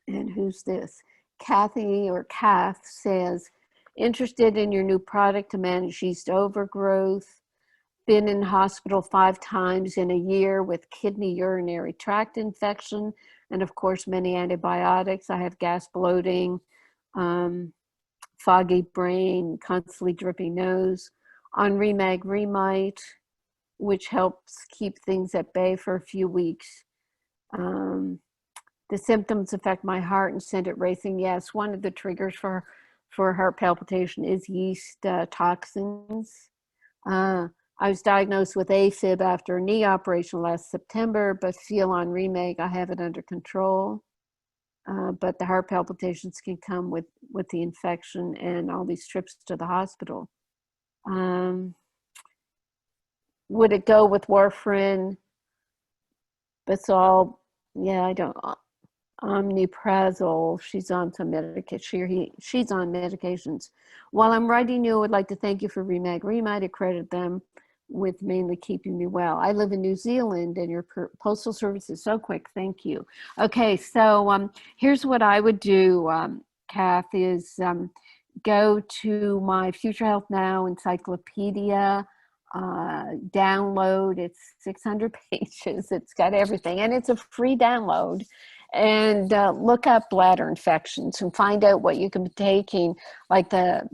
And who's this? Kathy or Kath says, interested in your new product to manage yeast overgrowth. Been in hospital 5 times in a year with kidney urinary tract infection, and of course many antibiotics. I have gas, bloating, foggy brain, constantly dripping nose. On Remag Remite, which helps keep things at bay for a few weeks. The symptoms affect my heart and send it racing. Yes, one of the triggers for heart palpitation is yeast toxins. I was diagnosed with AFib after a knee operation last September, but feel on Remag I have it under control. But the heart palpitations can come with the infection and all these trips to the hospital. Would it go with warfarin? Basal? Yeah, I don't. Omeprazole. She's on some medication. She's on medications. While I'm writing you, I would like to thank you for Remag Remite. I credit them with mainly keeping me well. I live in New Zealand, and your postal service is so quick. Thank you. Okay, so here's what I would do, Kath, is go to my Future Health Now encyclopedia, download. It's 600 pages. It's got everything, and it's a free download. And look up bladder infections and find out what you can be taking, like the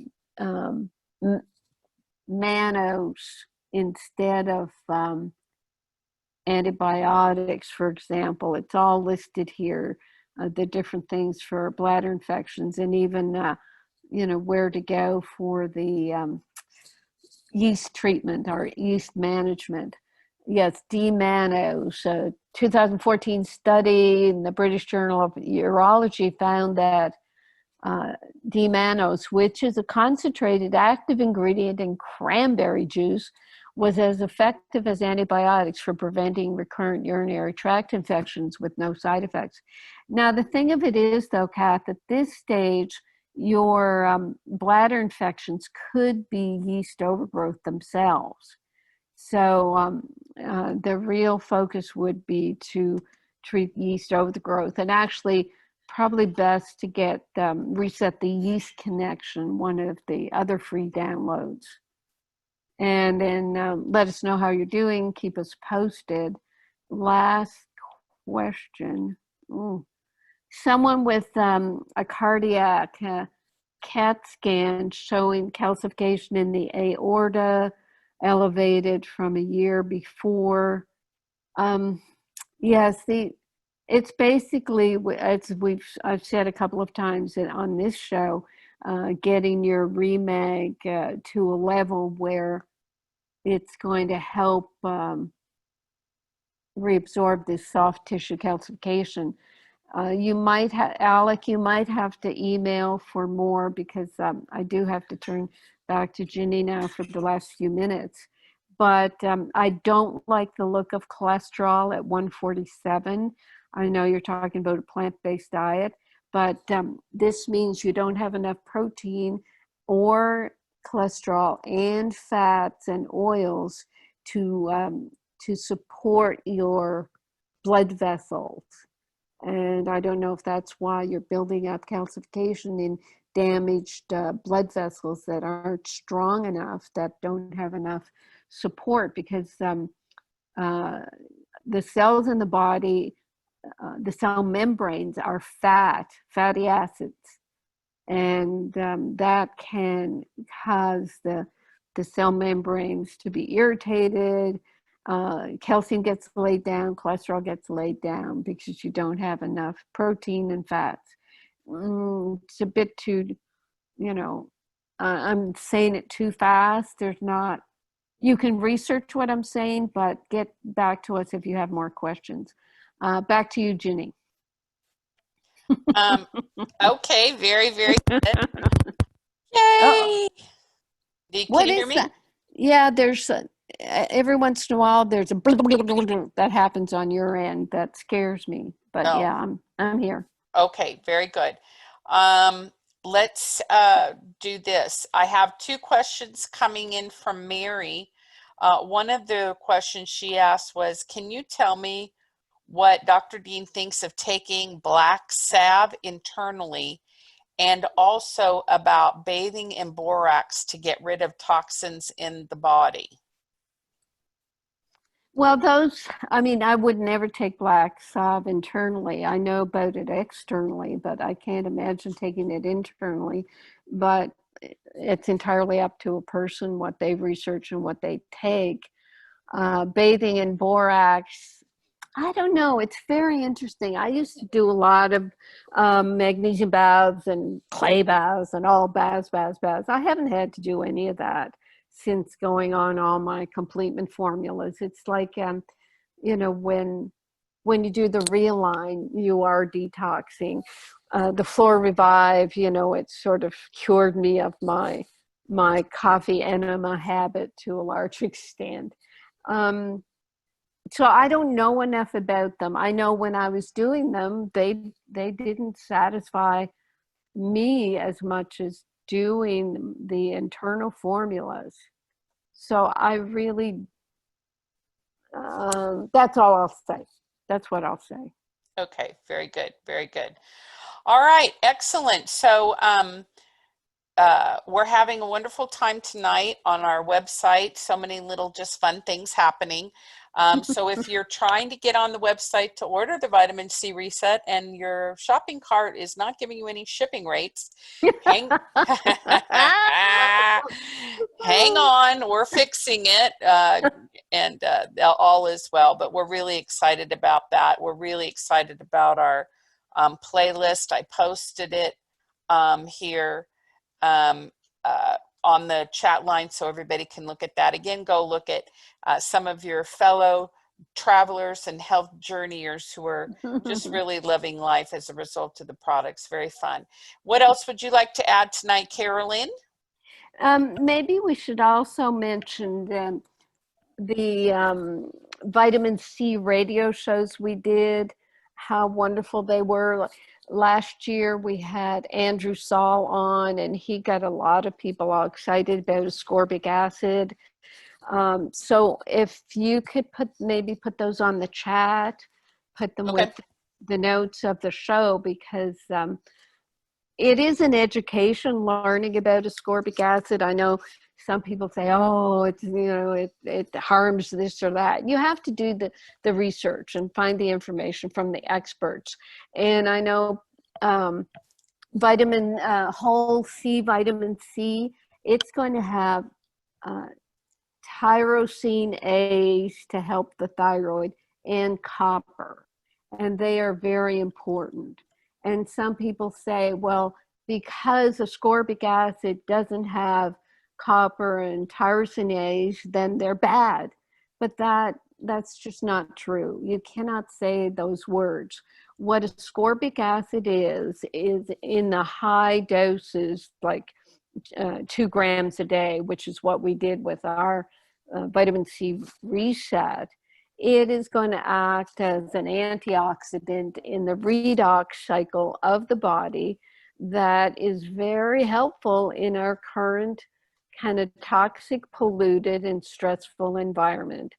Manos instead of antibiotics, for example. It's all listed here, the different things for bladder infections, and even where to go for the yeast treatment or yeast management. Yes, D-mannose, a 2014 study in the British Journal of Urology found that D-mannose, which is a concentrated active ingredient in cranberry juice, was as effective as antibiotics for preventing recurrent urinary tract infections with no side effects. Now, the thing of it is, though, Kath, at this stage, your bladder infections could be yeast overgrowth themselves. So the real focus would be to treat yeast overgrowth, and actually probably best to get reset the yeast connection, one of the other free downloads. And then let us know how you're doing. Keep us posted. Last question. Ooh. Someone with a cardiac CAT scan showing calcification in the aorta, elevated from a year before. Yes, it's basically, as I've said a couple of times on this show, getting your remag to a level where it's going to help reabsorb this soft tissue calcification. You might have, Alec, you might have to email for more, because I do have to turn back to Ginny now for the last few minutes. But I don't like the look of cholesterol at 147. I know you're talking about a plant-based diet, but this means you don't have enough protein or cholesterol and fats and oils to support your blood vessels. And I don't know if that's why you're building up calcification in damaged blood vessels that aren't strong enough, that don't have enough support, because the cells in the body, the cell membranes are fatty acids. And that can cause the cell membranes to be irritated. Calcium gets laid down, cholesterol gets laid down, because you don't have enough protein and fats. It's a bit too, I'm saying it too fast. You can research what I'm saying, but get back to us if you have more questions. Back to you, Ginny. Okay, very, very good. Yay! Can you hear me? That? Yeah, there's every once in a while there's a that happens on your end that scares me. But yeah, I'm here. Okay, very good. Let's do this. I have two questions coming in from Mary. One of the questions she asked was, can you tell me what Dr. Dean thinks of taking black salve internally, and also about bathing in borax to get rid of toxins in the body? Well, I would never take black salve internally. I know about it externally, but I can't imagine taking it internally. But it's entirely up to a person what they research and what they take. Bathing in borax, I don't know. It's very interesting. I used to do a lot of magnesium baths and clay baths and all baths. I haven't had to do any of that since going on all my completement formulas. It's like, when you do the Realign, you are detoxing. The Flora Revive, it sort of cured me of my coffee enema habit to a large extent. So I don't know enough about them. I know when I was doing them, they didn't satisfy me as much as doing the internal formulas. So I really, that's all I'll say. That's what I'll say. Okay, very good, very good. All right, excellent. So we're having a wonderful time tonight on our website. So many little just fun things happening. So if you're trying to get on the website to order the vitamin C reset and your shopping cart is not giving you any shipping rates, hang on, we're fixing it, and all is well. But we're really excited about that. We're really excited about our playlist. I posted it here. on the chat line so everybody can look at that. Again, go look at some of your fellow travelers and health journeyers who are just really living life as a result of the products. Very fun. What else would you like to add tonight, Carolyn? Maybe we should also mention the vitamin C radio shows we did, how wonderful they were. Last year we had Andrew Saul on, and he got a lot of people all excited about ascorbic acid. So if you could maybe put those on the chat, put them with the notes of the show, because it is an education learning about ascorbic acid. I know some people say, oh, it's, it harms this or that. You have to do the research and find the information from the experts. And I know whole C, vitamin C, it's going to have tyrosine A's to help the thyroid, and copper. And they are very important. And some people say, well, because ascorbic acid doesn't have copper and tyrosine A's, then they're bad. But that's just not true. You cannot say those words. What ascorbic acid is in the high doses, like 2 grams a day, which is what we did with our vitamin C reset. It is going to act as an antioxidant in the redox cycle of the body that is very helpful in our current kind of toxic, polluted, and stressful environment.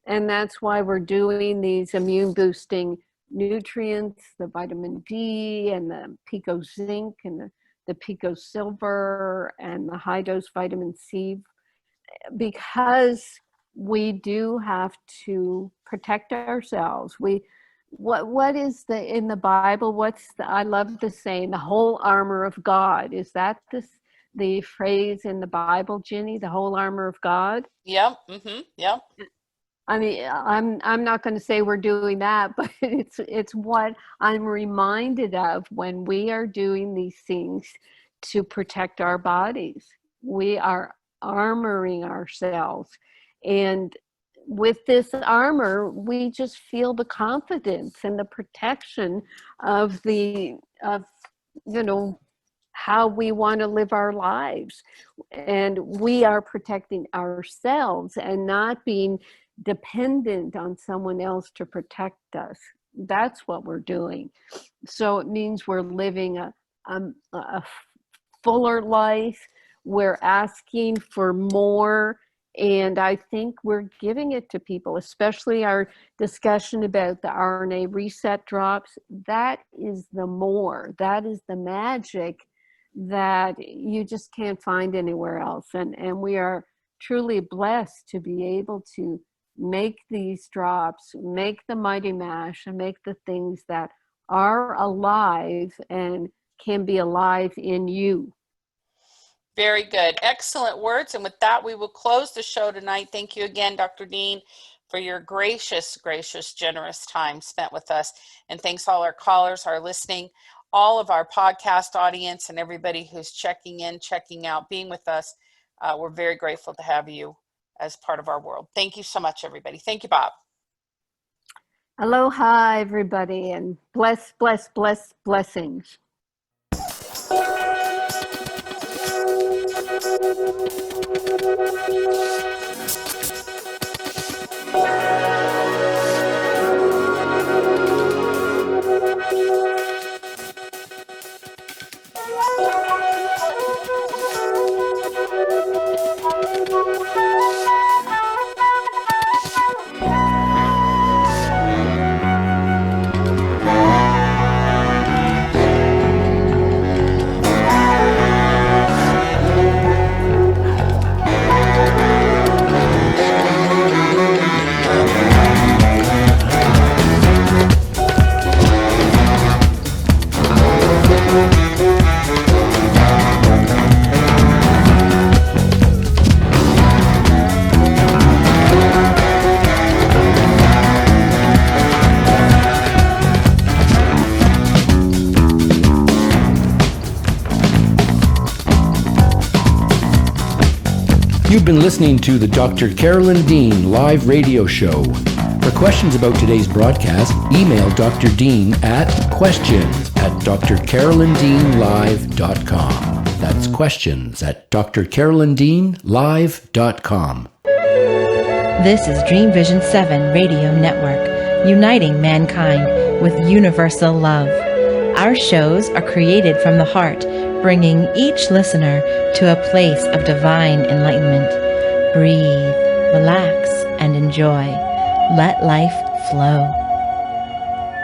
And that's why we're doing these immune boosting nutrients, the vitamin D and the Pico Zinc and the Pico Silver and the high dose vitamin C, because we do have to protect ourselves. What is in the Bible? I love the saying, the whole armor of God. Is that the phrase in the Bible, Ginny? The whole armor of God? Yep. Mm-hmm. Yep. I mean, I'm not going to say we're doing that, but it's what I'm reminded of when we are doing these things to protect our bodies. We are armoring ourselves, and with this armor, we just feel the confidence and the protection of how we want to live our lives, and we are protecting ourselves and not being dependent on someone else to protect us. That's what we're doing. So it means we're living a fuller life. We're asking for more, and I think we're giving it to people, especially our discussion about the RNA reset drops. That is the more, that is the magic that you just can't find anywhere else. And we are truly blessed to be able to make these drops, make the Mighty Mash, and make the things that are alive and can be alive in you. Very good. Excellent words. And with that, we will close the show tonight. Thank you again, Dr. Dean, for your gracious, generous time spent with us. And thanks all our callers, our listening, all of our podcast audience, and everybody who's checking in, checking out, being with us. We're very grateful to have you as part of our world. Thank you so much, everybody. Thank you, Bob. Aloha, everybody, and blessings. You've been listening to the Dr. Carolyn Dean live radio show. For questions about today's broadcast, email Dr. Dean at questions@drcarolyndeanlive.com. That's questions@drcarolyndeanlive.com. This is Dream Vision 7 Radio Network, uniting mankind with universal love. Our shows are created from the heart, bringing each listener to a place of divine enlightenment. Breathe, relax, and enjoy. Let life flow.